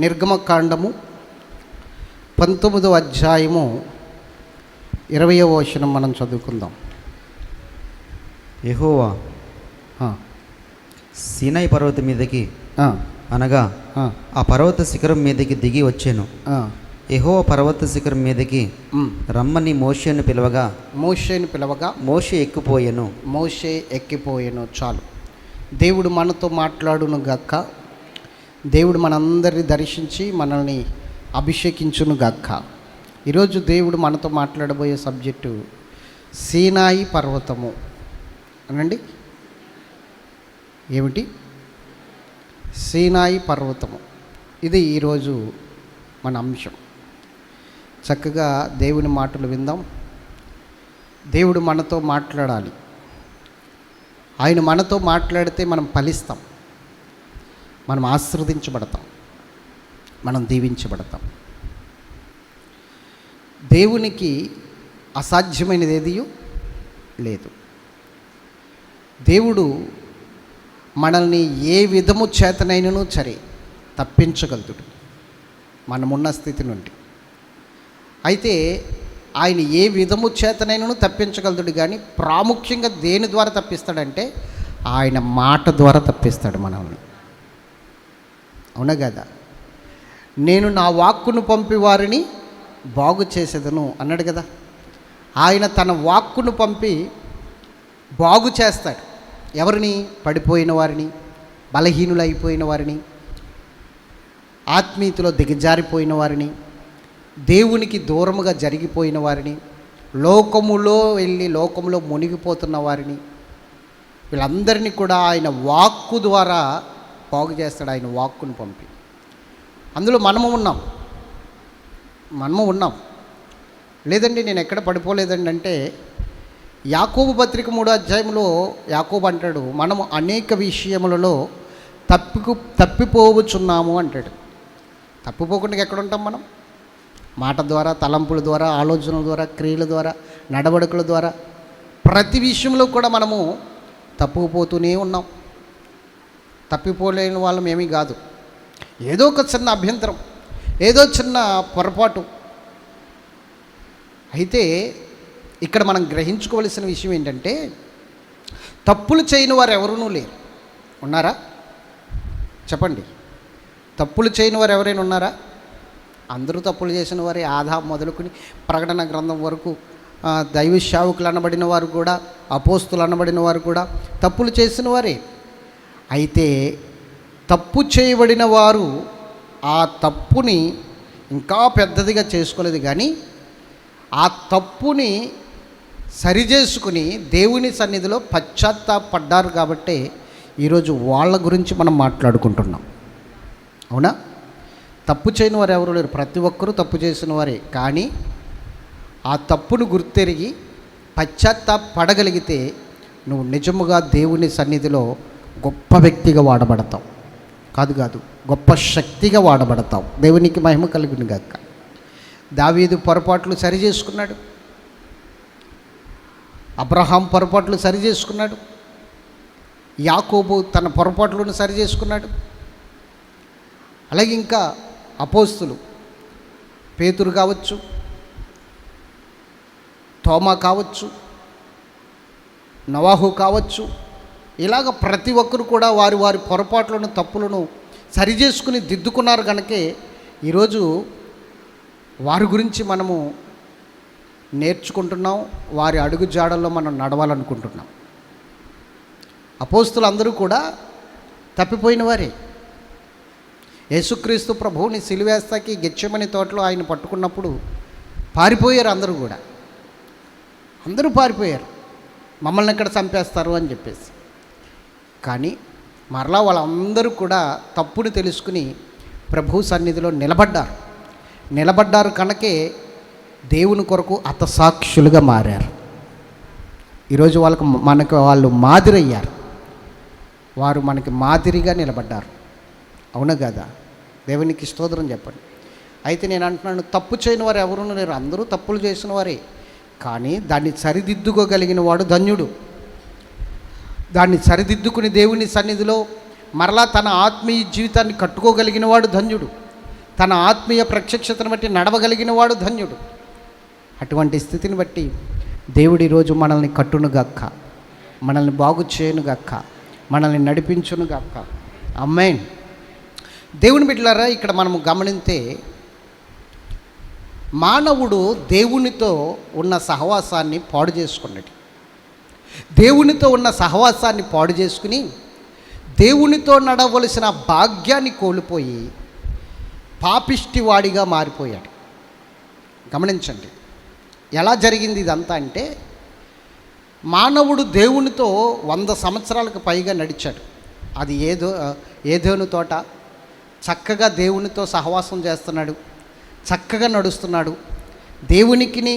నిర్గమకాండము 19వ అధ్యాయము 20వ వచనం మనం చదువుకుందాం. యెహోవా సీనాయి పర్వతం మీదకి అనగా ఆ పర్వత శిఖరం మీదకి దిగి వచ్చాను. యెహోవా పర్వత శిఖరం మీదకి రమ్మని మోషేను పిలవగా మోషే ఎక్కిపోయాను. చాలు. దేవుడు మనతో మాట్లాడును గాక. దేవుడు మనందరిని దర్శించి మనల్ని అభిషేకించును గాక. ఈరోజు దేవుడు మనతో మాట్లాడబోయే సబ్జెక్టు సీనాయి పర్వతము అనండి. ఏమిటి? సీనాయి పర్వతము. ఇది ఈరోజు మన అంశం. చక్కగా దేవుని మాటలు విందాం. దేవుడు మనతో మాట్లాడాలి. ఆయన మనతో మాట్లాడితే మనం ఫలిస్తాం, మనం ఆశీర్వదించబడతాం, మనం దీవించబడతాం. దేవునికి అసాధ్యమైనది ఏది లేదు. దేవుడు మనల్ని ఏ విధము చేతనైనను సరే తప్పించగలుగుతాడు మనమున్న స్థితి నుండి. అయితే ఆయన ఏ విధము చేతనైనను తప్పించగలుగుతాడు, కానీ ప్రాముఖ్యంగా దేని ద్వారా తప్పిస్తాడంటే ఆయన మాట ద్వారా తప్పిస్తాడు మనల్ని. అవునా కదా? నేను నా వాక్కును పంపి వారిని బాగు చేసేదను అన్నాడు కదా. ఆయన తన వాక్కును పంపి బాగు చేస్తాడు. ఎవరిని? పడిపోయిన వారిని, బలహీనులైపోయిన వారిని, ఆత్మీయతలో దిగజారిపోయిన వారిని, దేవునికి దూరముగా జరిగిపోయిన వారిని, లోకములో వెళ్ళి లోకములో మునిగిపోతున్న వారిని, వీళ్ళందరినీ కూడా ఆయన వాక్కు ద్వారా బాగు చేస్తాడు. ఆయన వాక్కును పంపి. అందులో మనము ఉన్నాం. లేదండి నేను ఎక్కడ పడిపోలేదండి అంటే, యాకోబు పత్రిక 3వ అధ్యాయంలో యాకోబు అంటాడు, మనము అనేక విషయములలో తప్పిపోవచ్చున్నాము అంటాడు. తప్పిపోకుండా ఎక్కడ ఉంటాం మనం? మాట ద్వారా, తలంపుల ద్వారా, ఆలోచనల ద్వారా, క్రియల ద్వారా, నడవడికల ద్వారా, ప్రతి విషయంలో కూడా మనము తప్పుకుపోతూనే ఉన్నాం. తప్పిపోలేని వాళ్ళం ఏమీ కాదు. ఏదో ఒక చిన్న అభ్యంతరం, ఏదో చిన్న పొరపాటు. అయితే ఇక్కడ మనం గ్రహించుకోవలసిన విషయం ఏంటంటే, తప్పులు చేయని వారు ఎవరూ లేరు. ఉన్నారా? చెప్పండి. తప్పులు చేయని వారు ఎవరైనా ఉన్నారా? అందరూ తప్పులు చేసిన వారే. ఆదాం మొదలుకొని ప్రకటన గ్రంథం వరకు దైవ సేవకులు అనబడిన వారు కూడా, అపోస్తులు అనబడిన వారు కూడా తప్పులు చేసిన వారే. అయితే తప్పు చేయబడిన వారు ఆ తప్పుని ఇంకా పెద్దదిగా చేసుకోలేదు, కానీ ఆ తప్పుని సరిచేసుకుని దేవుని సన్నిధిలో పశ్చాత్తాపడ్డారు. కాబట్టి ఈరోజు వాళ్ళ గురించి మనం మాట్లాడుకుంటున్నాం. అవునా? తప్పు చేయని వారు ఎవరు లేరు. ప్రతి ఒక్కరూ తప్పు చేసిన వారే. కానీ ఆ తప్పును గుర్తెరిగి పశ్చాత్తాపడగలిగితే నువ్వు నిజముగా దేవుని సన్నిధిలో గొప్ప వ్యక్తిగా వాడబడతావు. కాదు, గొప్ప శక్తిగా వాడబడతావు. దేవునికి మహిమ కలుగును గాక. దావీదు పొరపాట్లు సరి చేసుకున్నాడు. అబ్రహాం పొరపాట్లు సరి చేసుకున్నాడు. యాకోబు తన పొరపాట్లను సరి చేసుకున్నాడు. అలాగే ఇంకా అపోస్తులు, పేతురు కావచ్చు, తోమా కావచ్చు, నోవాహు కావచ్చు, ఇలాగ ప్రతి ఒక్కరు కూడా వారి వారి పొరపాట్లను, తప్పులను సరిచేసుకుని దిద్దుకున్నారు. కనుకే ఈరోజు వారి గురించి మనము నేర్చుకుంటున్నాం. వారి అడుగు జాడల్లో మనం నడవాలనుకుంటున్నాం. అపోస్తులు అందరూ కూడా తప్పిపోయిన వారే. యేసుక్రీస్తు ప్రభువుని సిలువేస్తాకి గెత్సేమనే తోటలో ఆయన పట్టుకున్నప్పుడు పారిపోయారు. అందరూ పారిపోయారు, మమ్మల్ని ఎక్కడ చంపేస్తారు అని చెప్పేసి. కానీ మరలా వాళ్ళందరూ కూడా తప్పుని తెలుసుకుని ప్రభు సన్నిధిలో నిలబడ్డారు కనుకే దేవుని కొరకు హతసాక్షులుగా మారారు. ఈరోజు వాళ్ళు మాదిరయ్యారు. వారు మనకి మాదిరిగా నిలబడ్డారు. అవునా కదా? దేవునికి స్తోత్రం చెప్పండి. అయితే నేను అంటున్నాను, తప్పు చేయని వారు ఎవరూ లేరు. అందరూ తప్పులు చేసిన వారే. కానీ దాన్ని సరిదిద్దుకోగలిగిన వాడు ధన్యుడు. దాన్ని సరిదిద్దుకుని దేవుని సన్నిధిలో మరలా తన ఆత్మీయ జీవితాన్ని కట్టుకోగలిగిన వాడు ధన్యుడు. తన ఆత్మీయ ప్రత్యక్షతను బట్టి నడవగలిగిన వాడు ధన్యుడు. అటువంటి స్థితిని బట్టి దేవుడు ఈరోజు మనల్ని కట్టునుగాక, మనల్ని బాగు చేయనుగాక, మనల్ని నడిపించునుగాక. ఆమేన్. దేవుని బిడ్డలారా, ఇక్కడ మనము గమనిస్తే మానవుడు దేవునితో ఉన్న సహవాసాన్ని పాడు చేసుకున్నాడు. దేవునితో ఉన్న సహవాసాన్ని పాడు చేసుకుని దేవునితో నడవలసిన భాగ్యాన్ని కోల్పోయి పాపిష్టివాడిగా మారిపోయాడు. గమనించండి ఎలా జరిగింది ఇదంతా అంటే, మానవుడు దేవునితో 100 సంవత్సరాలకు పైగా నడిచాడు. అది ఏదోను తోట చక్కగా దేవునితో సహవాసం చేస్తున్నాడు, చక్కగా నడుస్తున్నాడు. దేవునికిని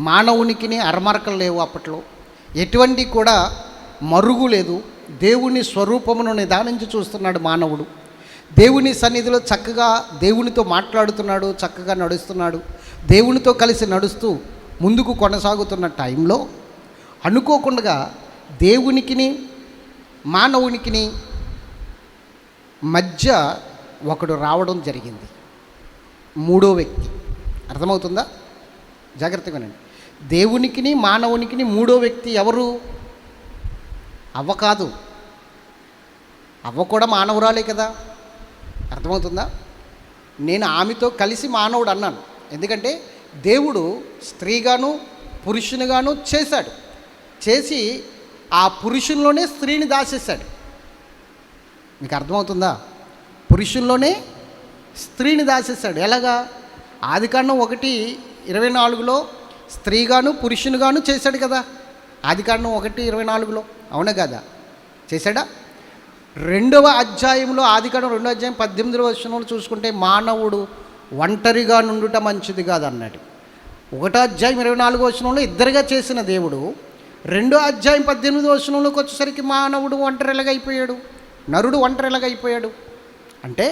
మానవునికిని అరమరకలు లేవు. అప్పట్లో ఎటువంటి కూడా మరుగు లేదు. దేవుని స్వరూపమును నిదానించి చూస్తున్నాడు మానవుడు. దేవుని సన్నిధిలో చక్కగా దేవునితో మాట్లాడుతున్నాడు, చక్కగా నడుస్తున్నాడు. దేవునితో కలిసి నడుస్తూ ముందుకు కొనసాగుతున్న టైంలో అనుకోకుండా దేవునికిని మానవునికిని మధ్య ఒకడు రావడం జరిగింది, మూడో వ్యక్తి. అర్థమవుతుందా? జాగ్రత్తగా వినండి. దేవునికిని మానవునికిని మూడో వ్యక్తి ఎవరు? అవ్వ కాదు. అవ్వ కూడా మానవురాలే కదా. అర్థమవుతుందా? నేను ఆమెతో కలిసి మానవుడు అన్నాను, ఎందుకంటే దేవుడు స్త్రీగాను పురుషునిగాను చేశాడు. చేసి ఆ పురుషుల్లోనే స్త్రీని దాచేశాడు. మీకు అర్థమవుతుందా? పురుషుల్లోనే స్త్రీని దాచేశాడు. ఎలాగా? ఆదికాండం 1:24లో స్త్రీగాను పురుషునిగాను చేశాడు కదా. ఆదికాండం 1:24లో అవునా కదా? చేశాడా? 2వ అధ్యాయంలో ఆదికాండం 2వ అధ్యాయం 18వ వచనంలో చూసుకుంటే మానవుడు ఒంటరిగా నుండుట మంచిది కాదు అన్నాడు. 1వ అధ్యాయం 24వ వచనంలో ఇద్దరుగా చేసిన దేవుడు 2వ అధ్యాయం 18వ వచనంలోకి వచ్చేసరికి మానవుడు ఒంటరిలాగైపోయాడు, నరుడు ఒంటరిలాగైపోయాడు. అంటే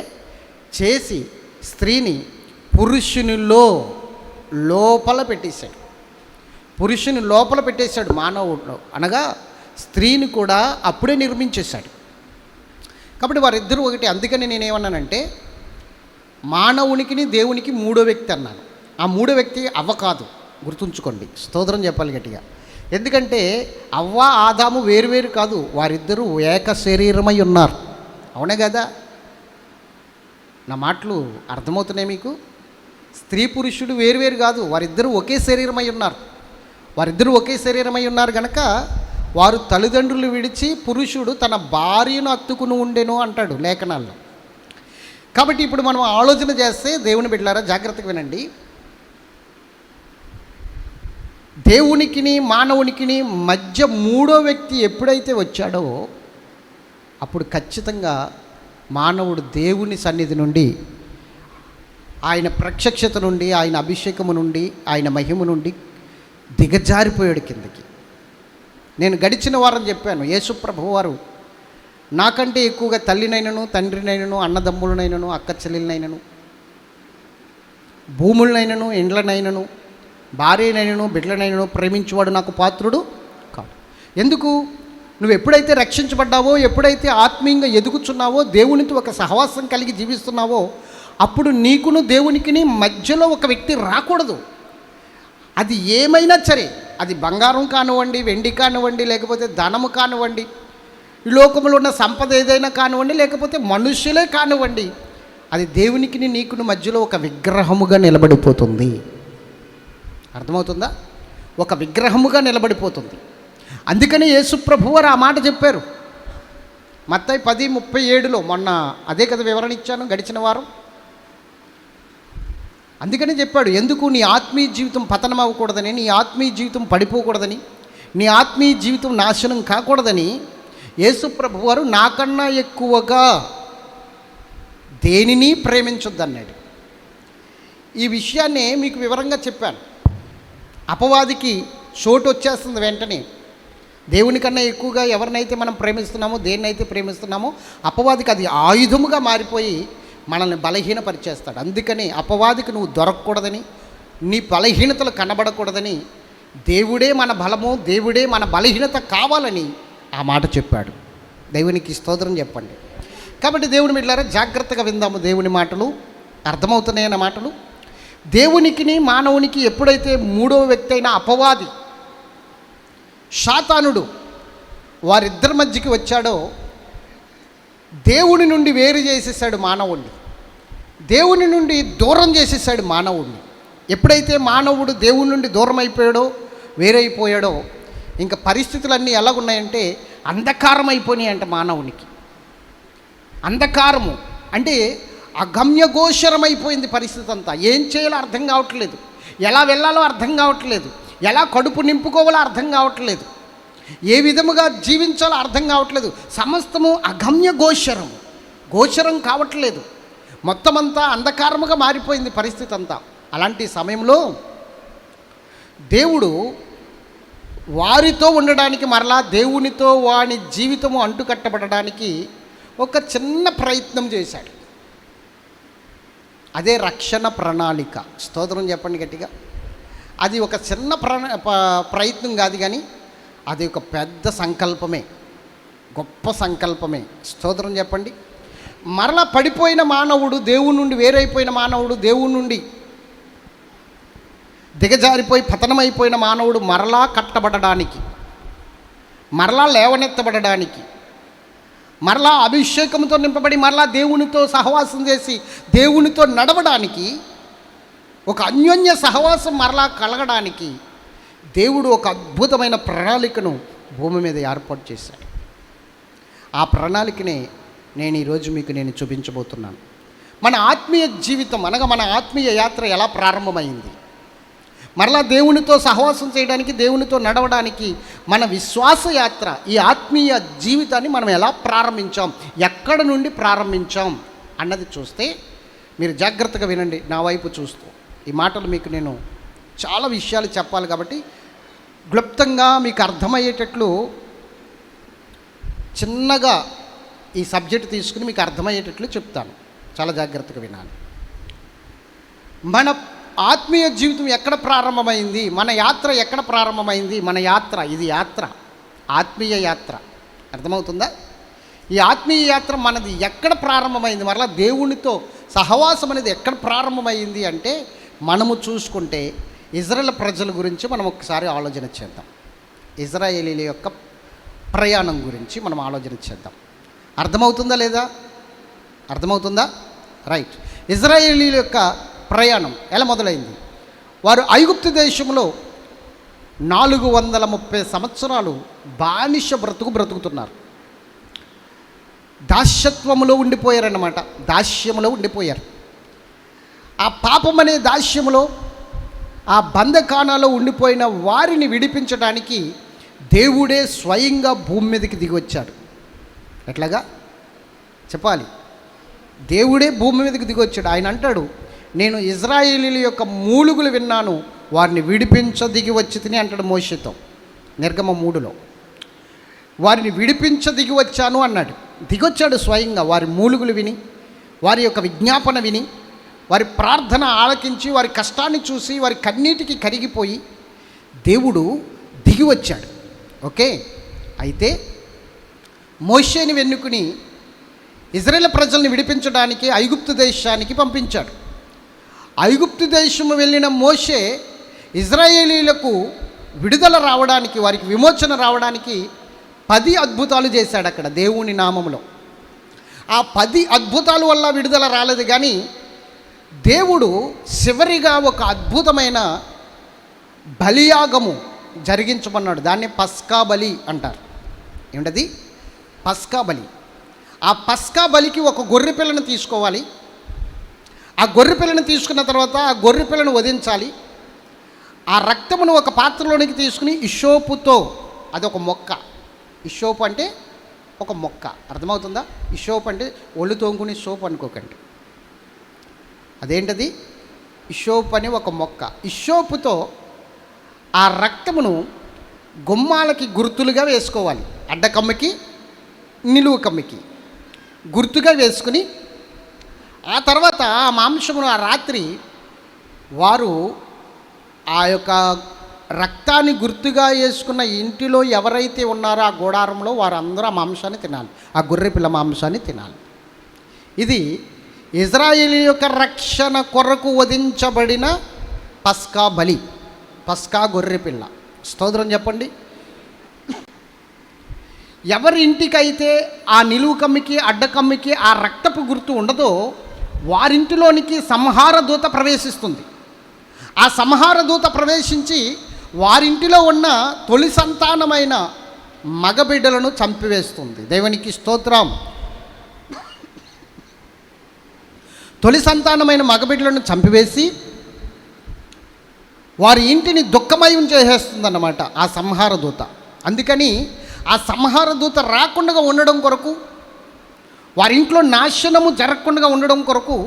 చేసి స్త్రీని పురుషునిలో లోపల పెట్టేశాడు. పురుషుని లోపల పెట్టేశాడు మానవుడు, అనగా స్త్రీని కూడా అప్పుడే నిర్మించేశాడు. కాబట్టి వారిద్దరూ ఒకటి. అందుకని నేనేమన్నానంటే మానవునికిని దేవునికి మూడో వ్యక్తి అన్నాను. ఆ మూడో వ్యక్తి అవ్వ కాదు, గుర్తుంచుకోండి. స్తోత్రం చెప్పాలి గట్టిగా. ఎందుకంటే అవ్వ ఆదాము వేరువేరు కాదు, వారిద్దరూ ఏక శరీరమై ఉన్నారు. అవునే కదా? నా మాటలు అర్థమవుతున్నాయి మీకు? స్త్రీ పురుషుడు వేరువేరు కాదు, వారిద్దరూ ఒకే శరీరమై ఉన్నారు. వారిద్దరూ ఒకే శరీరమై ఉన్నారు కనుక వారు తల్లిదండ్రులు విడిచి పురుషుడు తన భార్యను హత్తుకుని ఉండెను అంటాడు లేఖనాల్లో. కాబట్టి ఇప్పుడు మనం ఆలోచన చేస్తే దేవుని బిడ్డలారా జాగ్రత్తగా వినండి. దేవునికిని మానవునికిని మధ్య మూడో వ్యక్తి ఎప్పుడైతే వచ్చాడో అప్పుడు ఖచ్చితంగా మానవుడు దేవుని సన్నిధి నుండి, ఆయన ప్రత్యక్షత నుండి, ఆయన అభిషేకము నుండి, ఆయన మహిమ నుండి దిగజారిపోయాడు కిందకి. నేను గడిచిన వారం చెప్పాను, యేసుప్రభువు వారు నాకంటే ఎక్కువగా తల్లినైనను తండ్రినైనను అన్నదమ్ములనైనను అక్క చెల్లెలనైనను భూములనైనను ఇండ్లనైనను భార్యనైనను బిడ్డలనైనను ప్రేమించేవాడు నాకు పాత్రుడు కాదు. ఎందుకు? నువ్వు ఎప్పుడైతే రక్షించబడ్డావో, ఎప్పుడైతే ఆత్మీయంగా ఎదుగుచున్నావో, దేవునితో ఒక సహవాసం కలిగి జీవిస్తున్నావో అప్పుడు నీకును దేవునికిని మధ్యలో ఒక వ్యక్తి రాకూడదు. అది ఏమైనా సరే, అది బంగారం కానివ్వండి, వెండి కానివ్వండి, లేకపోతే ధనము కానివ్వండి, ఈ లోకంలో ఉన్న సంపద ఏదైనా కానివ్వండి, లేకపోతే మనుష్యులే కానివ్వండి, అది దేవునికి నీకును మధ్యలో ఒక విగ్రహముగా నిలబడిపోతుంది. అర్థమవుతుందా? ఒక విగ్రహముగా నిలబడిపోతుంది. అందుకని యేసుప్రభువు వారు ఆ మాట చెప్పారు మత్తయి 10:37లో. మొన్న అదే కదా వివరణ ఇచ్చాను గడిచిన వారం. అందుకని చెప్పాడు, ఎందుకు నీ ఆత్మీయ జీవితం పతనం అవ్వకూడదని, నీ ఆత్మీయ జీవితం పడిపోకూడదని, నీ ఆత్మీయ జీవితం నాశనం కాకూడదని యేసుప్రభువు వారు నాకన్నా ఎక్కువగా దేనిని ప్రేమించొద్దన్నాడు. ఈ విషయాన్నే మీకు వివరంగా చెప్పాను. అపవాదికి చోటు వచ్చేస్తుంది వెంటనే. దేవుని కన్నా ఎక్కువగా ఎవరినైతే మనం ప్రేమిస్తున్నామో, దేన్నైతే ప్రేమిస్తున్నామో, అపవాదికి అది ఆయుధముగా మారిపోయి మనల్ని బలహీనపరిచేస్తాడు. అందుకని అపవాదికి నువ్వు దొరకకూడదని, నీ బలహీనతలు కనబడకూడదని, దేవుడే మన బలము, దేవుడే మన బలహీనత కావాలని ఆ మాట చెప్పాడు. దేవునికి స్తోత్రం చెప్పండి. కాబట్టి దేవుని బిడ్డలారా జాగ్రత్తగా విందాము దేవుని మాటలు. అర్థమవుతున్నాయన్న మాటలు. దేవునికిని మానవునికి ఎప్పుడైతే మూడవ వ్యక్తి అయిన అపవాది సాతానుడు వారిద్దరి మధ్యకి వచ్చాడో దేవుని నుండి వేరు చేసేసాడు మానవుణ్ణి, దేవుని నుండి దూరం చేసేసాడు మానవుణ్ణి. ఎప్పుడైతే మానవుడు దేవుని నుండి దూరం అయిపోయాడో, వేరైపోయాడో, ఇంకా పరిస్థితులన్నీ ఎలాగున్నాయంటే అంధకారం అయిపోయినాయంట మానవునికి. అంధకారము అంటే అగమ్యగోచరమైపోయింది పరిస్థితి అంతా. ఏం చేయాలో అర్థం కావట్లేదు, ఎలా వెళ్ళాలో అర్థం కావట్లేదు, ఎలా కడుపు నింపుకోవాలో అర్థం కావట్లేదు, ఏ విధముగా జీవించాలో అర్థం కావట్లేదు. సమస్తము గోచరం కావట్లేదు. మొత్తం అంతా అంధకారముగా మారిపోయింది పరిస్థితి అంతా. అలాంటి సమయంలో దేవుడు వారితో ఉండడానికి, మరలా దేవునితో వాని జీవితము అంటుకట్టబడడానికి ఒక చిన్న ప్రయత్నం చేశాడు. అదే రక్షణ ప్రణాళిక. స్తోత్రం చెప్పండి గట్టిగా. అది ఒక చిన్న ప్రయత్నం కాదు, కానీ అది ఒక పెద్ద సంకల్పమే, గొప్ప సంకల్పమే. స్తోత్రం చెప్పండి. మరలా పడిపోయిన మానవుడు, దేవుని నుండి వేరైపోయిన మానవుడు, దేవుని నుండి దిగజారిపోయి పతనమైపోయిన మానవుడు మరలా కట్టబడడానికి, మరలా లేవనెత్తబడడానికి, మరలా అభిషేకంతో నింపబడి మరలా దేవునితో సహవాసం చేసి దేవునితో నడవడానికి, ఒక అన్యోన్య సహవాసం మరలా కలగడానికి దేవుడు ఒక అద్భుతమైన ప్రణాళికను భూమి మీద ఏర్పాటు చేశాడు. ఆ ప్రణాళికనే నేను ఈరోజు మీకు చూపించబోతున్నాను. మన ఆత్మీయ జీవితం అనగా మన ఆత్మీయ యాత్ర ఎలా ప్రారంభమైంది, మరలా దేవునితో సహవాసం చేయడానికి, దేవునితో నడవడానికి మన విశ్వాస యాత్ర, ఈ ఆత్మీయ జీవితాన్ని మనం ఎలా ప్రారంభించాం, ఎక్కడ నుండి ప్రారంభించాం అన్నది చూస్తే, మీరు జాగ్రత్తగా వినండి నా వైపు చూస్తూ. ఈ మాటలు మీకు నేను చాలా విషయాలు చెప్పాలి కాబట్టి క్లుప్తంగా మీకు అర్థమయ్యేటట్లు చిన్నగా ఈ సబ్జెక్ట్ తీసుకుని మీకు అర్థమయ్యేటట్లు చెప్తాను. చాలా జాగ్రత్తగా వినాలి. మన ఆత్మీయ జీవితం ఎక్కడ ప్రారంభమైంది, మన యాత్ర ఎక్కడ ప్రారంభమైంది, మన యాత్ర ఇది యాత్ర, ఆత్మీయ యాత్ర. అర్థమవుతుందా? ఈ ఆత్మీయ యాత్ర మనది ఎక్కడ ప్రారంభమైంది, మరలా దేవునితో సహవాసం అనేది ఎక్కడ ప్రారంభమైంది అంటే, మనము చూసుకుంటే ఇజ్రాయేల్ ప్రజల గురించి మనం ఒకసారి ఆలోచన చేద్దాం. ఇజ్రాయేలీల యొక్క ప్రయాణం గురించి మనం ఆలోచన చేద్దాం. అర్థమవుతుందా లేదా? అర్థమవుతుందా? రైట్. ఇజ్రాయేలీల యొక్క ప్రయాణం ఎలా మొదలైంది? వారు ఐగుప్తు దేశంలో 430 సంవత్సరాలు బానిస బ్రతుకుతున్నారు. దాస్యత్వములో ఉండిపోయారన్నమాట, దాస్యములో ఉండిపోయారు. ఆ పాపం అనే దాస్యములో, ఆ బంధకానాలో ఉండిపోయిన వారిని విడిపించడానికి దేవుడే స్వయంగా భూమి మీదకి దిగి వచ్చాడు. ఎట్లాగా చెప్పాలి? దేవుడే భూమి మీదకి దిగి వచ్చాడు. ఆయన అంటాడు, నేను ఇజ్రాయేలీల యొక్క మూలుగులు విన్నాను, వారిని విడిపించ దిగి వచ్చి తిని అంటాడు మోషేతో, నిర్గమ 3లో. వారిని విడిపించ దిగి వచ్చాను అన్నాడు. దిగొచ్చాడు స్వయంగా. వారి మూలుగులు విని, వారి యొక్క విజ్ఞాపన విని, వారి ప్రార్థన ఆలకించి, వారి కష్టాన్ని చూసి, వారి కన్నీటికి కరిగిపోయి దేవుడు దిగి వచ్చాడు. ఓకే. అయితే మోషేని వెన్నుకుని ఇజ్రాయేల్ ప్రజల్ని విడిపించడానికి ఐగుప్తు దేశానికి పంపించాడు. ఐగుప్తు దేశము వెళ్ళిన మోషే ఇజ్రాయేలీలకు విడుదల రావడానికి, వారికి విమోచన రావడానికి 10 అద్భుతాలు చేశాడు అక్కడ దేవుని నామములో. ఆ 10 అద్భుతాల వల్ల విడుదల రాలేదు, కానీ దేవుడు చివరిగా ఒక అద్భుతమైన బలియాగము జరిగించమన్నాడు. దాన్ని పస్కా బలి అంటారు. ఏమిటది? పస్కా బలి. ఆ పస్కా బలికి ఒక గొర్రె పిల్లను తీసుకోవాలి. ఆ గొర్రె పిల్లను తీసుకున్న తర్వాత ఆ గొర్రె పిల్లను వధించాలి. ఆ రక్తమును ఒక పాత్రలోనికి తీసుకుని ఇషోపుతో, అదొక మొక్క. ఇషోపు అంటే ఒక మొక్క. అర్థమవుతుందా? ఇషోపు అంటే ఒళ్ళు తోముకుని సోపు అనుకోకండి. అదేంటది? ఇషోపు అని ఒక మొక్క. ఇషోపుతో ఆ రక్తమును గుమ్మాలకి గుర్తులుగా వేసుకోవాలి. అడ్డకమ్మకి, నిలువు కమ్మికి గుర్తుగా వేసుకుని, ఆ తర్వాత ఆ మాంసమును ఆ రాత్రి వారు ఆ యొక్క రక్తాన్ని గుర్తుగా వేసుకున్న ఇంటిలో ఎవరైతే ఉన్నారో ఆ గోడారంలో వారందరూ ఆ మాంసాన్ని తినాలి, ఆ గొర్రెపిల్ల మాంసాన్ని తినాలి. ఇది ఇజ్రాయేలు యొక్క రక్షణ కొరకు వధించబడిన పస్కా బలి, పస్కా గొర్రెపిల్ల. స్తోత్రం చెప్పండి. ఎవరి ఇంటికైతే ఆ నిలువు కమ్మికి అడ్డకమ్మికి ఆ రక్తపు గుర్తు ఉండదో వారింటిలోనికి సంహార దూత ప్రవేశిస్తుంది. ఆ సంహార దూత ప్రవేశించి వారింటిలో ఉన్న తొలి సంతానమైన మగబిడ్డలను చంపివేస్తుంది. దేవునికి స్తోత్రం. తొలి సంతానమైన మగబిడ్డలను చంపివేసి వారి ఇంటిని దుఃఖమయం చేసేస్తుందన్నమాట ఆ సంహార దూత. అందుకని ఆ సంహార దూత రాకుండా ఉండడం కొరకు, వారి ఇంట్లో నాశనము జరగకుండా ఉండడం కొరకు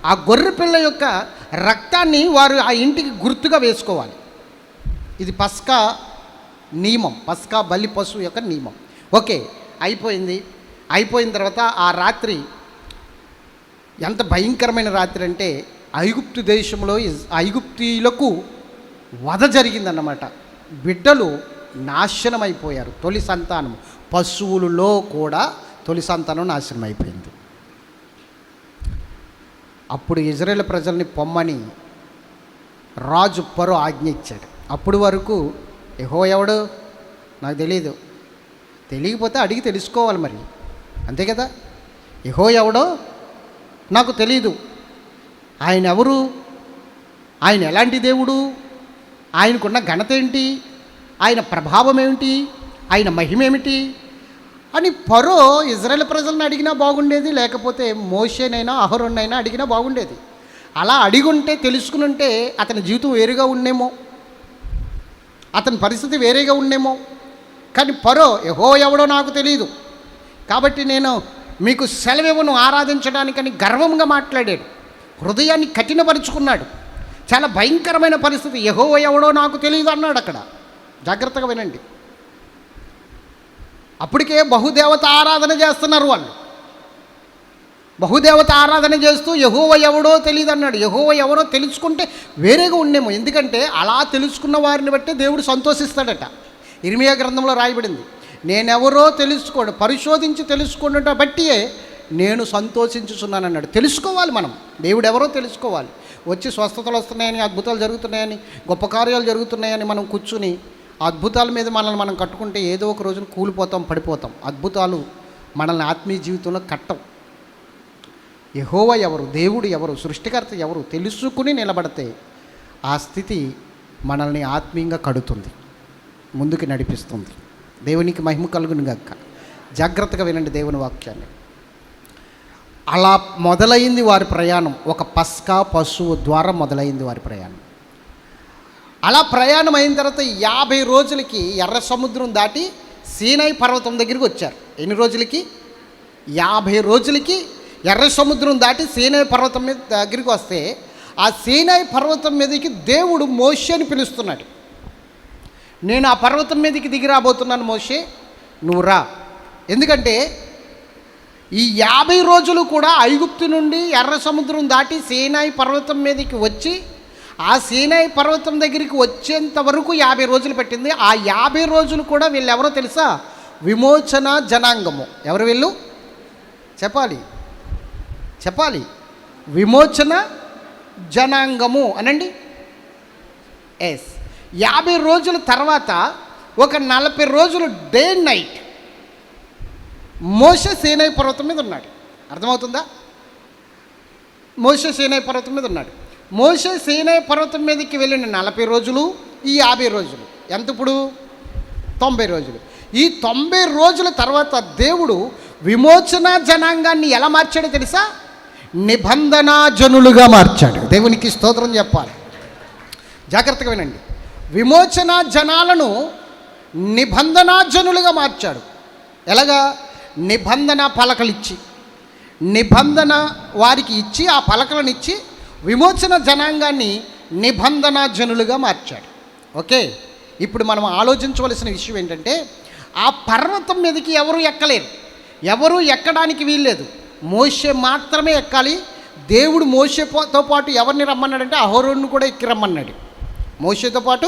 ఆ గొర్రెపిల్ల యొక్క రక్తాన్ని వారు ఆ ఇంటికి గుర్తుగా వేసుకోవాలి. ఇది పస్కా నియమం, పస్కా బలి పశువు యొక్క నియమం. ఓకే, అయిపోయిన తర్వాత ఆ రాత్రి ఎంత భయంకరమైన రాత్రి అంటే ఐగుప్తు దేశంలో ఐగుప్తీయులకు వధ జరిగిందన్నమాట. బిడ్డలు నాశనం అయిపోయారు. తొలి సంతానం, పశువులలో కూడా తొలి సంతానం నాశనం అయిపోయింది. అప్పుడు ఇజ్రాయేల్ ప్రజల్ని పొమ్మని రాజు ఫరో ఆజ్ఞ ఇచ్చాడు. అప్పుడు వరకు యెహోవా ఎవడు నాకు తెలియదు, తెలియకపోతే అడిగి తెలుసుకోవాలి మరి, అంతే కదా. యెహోవా ఎవడో నాకు తెలీదు, ఆయన ఎవరు, ఆయన ఎలాంటి దేవుడు, ఆయనకున్న ఘనత ఏంటి, ఆయన ప్రభావం ఏమిటి, ఆయన మహిమేమిటి అని ఫరో ఇజ్రాయేల్ ప్రజలను అడిగినా బాగుండేది, లేకపోతే మోషేనైనా అహరోన్నైనా అడిగినా బాగుండేది. అలా అడిగుంటే తెలుసుకుని ఉంటే అతని జీవితం వేరుగా ఉండేమో, అతని పరిస్థితి వేరేగా ఉండేమో. కానీ ఫరో యెహోవా ఎవడో నాకు తెలియదు కాబట్టి నేను మీకు సెలవివ్వను ఆరాధించడానికని గర్వంగా మాట్లాడాడు. హృదయాన్ని కఠినపరుచుకున్నాడు. చాలా భయంకరమైన పరిస్థితి. యెహోవా ఎవడో నాకు తెలియదు అన్నాడు. అక్కడ జాగ్రత్తగా వినండి. అప్పటికే బహుదేవత ఆరాధన చేస్తున్నారు వాళ్ళు. బహుదేవత ఆరాధన చేస్తూ యెహోవా ఎవడో తెలియదు అన్నాడు. యెహోవా ఎవరో తెలుసుకుంటే వేరేగా ఉండేమో. ఎందుకంటే అలా తెలుసుకున్న వారిని బట్టి దేవుడు సంతోషిస్తాడట. ఇర్మియా గ్రంథంలో రాయబడింది, నేనెవరో తెలుసుకోండి, పరిశోధించి తెలుసుకున్నట బట్టియే నేను సంతోషించుచున్నాను అన్నాడు. తెలుసుకోవాలి మనం, దేవుడు ఎవరో తెలుసుకోవాలి. వచ్చి స్వస్థతలు వస్తున్నాయని, అద్భుతాలు జరుగుతున్నాయని, గొప్ప కార్యాలు జరుగుతున్నాయని మనం కూర్చుని అద్భుతాల మీద మనల్ని మనం కట్టుకుంటే ఏదో ఒక రోజున కూలిపోతాం, పడిపోతాం. అద్భుతాలు మనల్ని ఆత్మీయ జీవితంలో కట్టం. యెహోవా ఎవరు, దేవుడు ఎవరు, సృష్టికర్త ఎవరు తెలుసుకుని నిలబడితే ఆ స్థితి మనల్ని ఆత్మీయంగా కడుతుంది, ముందుకు నడిపిస్తుంది. దేవునికి మహిమ కలుగును గాక. జాగ్రత్తగా వినండి దేవుని వాక్యాన్ని. అలా మొదలైంది వారి ప్రయాణం. ఒక పస్కా పశువు ద్వారా మొదలైంది వారి ప్రయాణం. అలా ప్రయాణం అయిన తర్వాత 50 రోజులకి ఎర్ర సముద్రం దాటి సీనాయి పర్వతం దగ్గరికి వచ్చారు. ఎన్ని రోజులకి? 50 రోజులకి ఎర్ర సముద్రం దాటి సీనాయి పర్వతం మీద దగ్గరికి వస్తే ఆ సీనాయి పర్వతం మీదకి దేవుడు మోషేని పిలుస్తున్నాడు. నేను ఆ పర్వతం మీదకి దిగి రాబోతున్నాను, మోషే నువ్వు రా. ఎందుకంటే ఈ 50 రోజులు కూడా ఐగుప్తు నుండి ఎర్ర సముద్రం దాటి సీనాయి పర్వతం మీదకి వచ్చి ఆ సీనాయి పర్వతం దగ్గరికి వచ్చేంత వరకు 50 రోజులు పట్టింది. ఆ 50 రోజులు కూడా వీళ్ళు ఎవరో తెలుసా? విమోచన జనాంగము. ఎవరు వీళ్ళు? చెప్పాలి. విమోచన జనాంగము అనండి. ఎస్. 50 రోజుల తర్వాత ఒక 40 రోజులు డే అండ్ నైట్ మోషే సీనాయి పర్వతం మీద ఉన్నాడు. అర్థమవుతుందా? మోషే సీనాయి పర్వతం మీద ఉన్నాడు. మోషే సీనాయి పర్వతం మీదకి వెళ్ళిన 40 రోజులు, ఈ 50 రోజులు ఎంత ఇప్పుడు? 90 రోజులు. ఈ 90 రోజుల తర్వాత దేవుడు విమోచన జనాంగాన్ని ఎలా మార్చాడో తెలుసా? నిబంధన జనులుగా మార్చాడు. దేవునికి స్తోత్రం చెప్పాలి. జాగ్రత్తగా వినండి. విమోచన జనాలను నిబంధన జనులుగా మార్చాడు. ఎలాగా? నిబంధన పలకలిచ్చి, నిబంధన వారికి ఇచ్చి, ఆ పలకలను ఇచ్చి విమోచన జనాంగాన్ని నిబంధన జనులుగా మార్చాడు. ఓకే, ఇప్పుడు మనం ఆలోచించవలసిన విషయం ఏంటంటే ఆ పర్వతం మీదకి ఎవరు ఎక్కలేరు, ఎవరు ఎక్కడానికి వీల్లేదు. మోషే మాత్రమే ఎక్కాలి. దేవుడు మోషేతో పాటు ఎవరిని రమ్మన్నాడంటే అహరోను కూడా ఎక్కి రమ్మన్నాడు. మోషేతో పాటు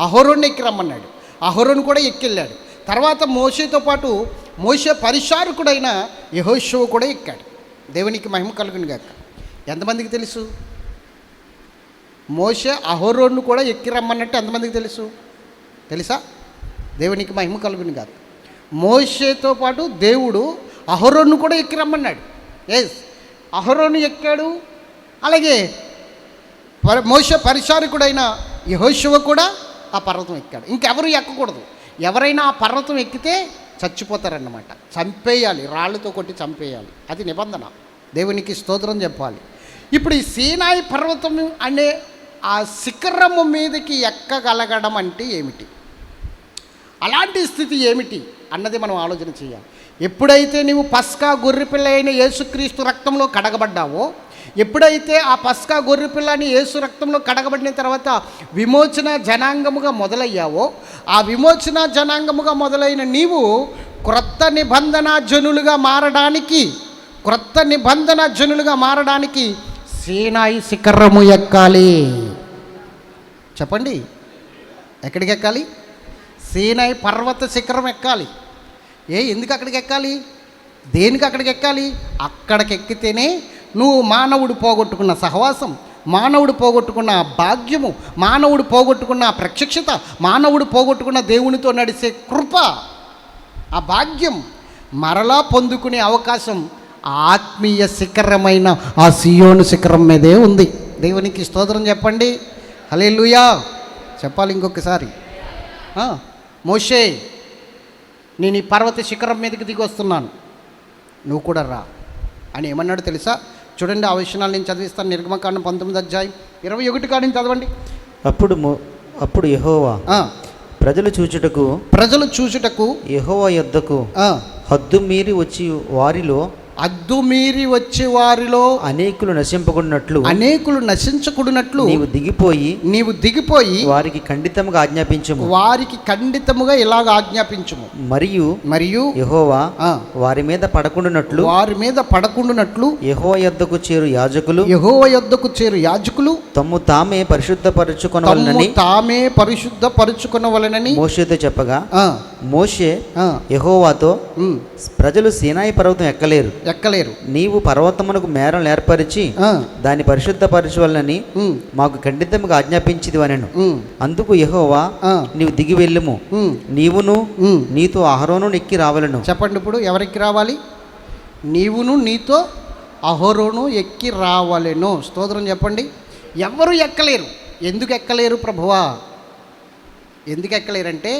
అహరోను ఎక్కి రమ్మన్నాడు. అహరోను కూడా ఎక్కెళ్ళాడు. తర్వాత మోషేతో పాటు మోషే పరిచారకుడైన యెహోషువ కూడా ఎక్కాడు. దేవునికి మహిమ కలుగును గాక. ఎంతమందికి తెలుసు? మోషే అహరోను కూడా ఎక్కి రమ్మన్నట్టు ఎంతమందికి తెలుసు? తెలుసా? దేవునికి మహిమ కలుగును గాక. మోషేతో పాటు దేవుడు అహరోను కూడా ఎక్కి రమ్మన్నాడు. ఎస్, అహరోను ఎక్కాడు. అలాగే మోషే పరిచారకుడైన యెహోషువ కూడా ఆ పర్వతం ఎక్కాడు. ఇంకెవరు ఎక్కకూడదు. ఎవరైనా ఆ పర్వతం ఎక్కితే చచ్చిపోతారన్నమాట. చంపేయాలి, రాళ్ళతో కొట్టి చంపేయాలి. అది నిబంధన. దేవునికి స్తోత్రం చెప్పాలి. ఇప్పుడు ఈ సీనాయి పర్వతం అనే ఆ శిఖరము మీదకి ఎక్కగలగడం అంటే ఏమిటి? అలాంటి స్థితి ఏమిటి అన్నది మనం ఆలోచన చేయాలి. ఎప్పుడైతే నీవు పస్కా గొర్రెపిల్ల అయిన యేసుక్రీస్తు రక్తంలో కడగబడ్డావో, ఎప్పుడైతే ఆ పస్కా గొర్రెపిల్లని యేసు రక్తంలో కడగబడిన తర్వాత విమోచన జనాంగముగా మొదలయ్యావో, ఆ విమోచన జనాంగముగా మొదలైన నీవు క్రొత్త నిబంధన జనులుగా సీనాయి శిఖరము ఎక్కాలి. చెప్పండి, ఎక్కడికి ఎక్కాలి? సీనాయి పర్వత శిఖరం ఎక్కాలి. ఎందుకు అక్కడికి ఎక్కాలి? దేనికి అక్కడికి ఎక్కాలి? అక్కడికి ఎక్కితేనే నువ్వు మానవుడు పోగొట్టుకున్న సహవాసం, మానవుడు పోగొట్టుకున్న భాగ్యము, మానవుడు పోగొట్టుకున్న ప్రత్యక్షత, మానవుడు పోగొట్టుకున్న దేవునితో నడిచే కృప, ఆ భాగ్యం మరలా పొందుకునే అవకాశం ఆత్మీయ శిఖరమైన ఆ సియోను శిఖరం మీదే ఉంది. దేవునికి స్తోత్రం చెప్పండి. హల్లెలూయా చెప్పాలి ఇంకొకసారి. మోషే, నేను ఈ పర్వత శిఖరం మీదకి దిగి వస్తున్నాను, నువ్వు కూడా రా అని ఏమన్నాడు తెలుసా? చూడండి, ఆ విషయాలు నేను చదివిస్తాను. నిర్గమకాండం 19:21 కాడి నుంచి చదవండి. అప్పుడు యెహోవా ప్రజలు చూచుటకు యెహోవా యొద్దకు హద్దు మీరి వచ్చి వారిలో అనేకులు నశించకున్నట్లు నీవు దిగిపోయి వారికి ఖండితముగా ఇలాగ ఆజ్ఞాపించుము. మరియు యెహోవా వారి మీద పడకుండునట్లు యెహోవా యొద్దకు చేరు యాజకులు తమ్ము తామే పరిశుద్ధపరచుకొనవలెనని మోషేతో చెప్పగా, మోషే యెహోవాతో, ప్రజలు సీనాయి పర్వతం ఎక్కలేరు, నీవు పర్వతమునకు మేరలు ఏర్పరిచి దాన్ని పరిశుద్ధపరచవలనని మాకు ఖండితముగా ఆజ్ఞాపించిది అనెను. అందుకు యెహోవా, నీవు దిగి వెళ్ళుము, నీవును నీతో అహరోను ఎక్కి రావలను. చెప్పండి, ఇప్పుడు ఎవరెక్కి రావాలి? నీవును నీతో అహరోను ఎక్కి రావలెను. స్తోత్రం చెప్పండి. ఎవరు ఎక్కలేరు. ఎందుకు ఎక్కలేరు ప్రభువా? ఎందుకు ఎక్కలేరంటే,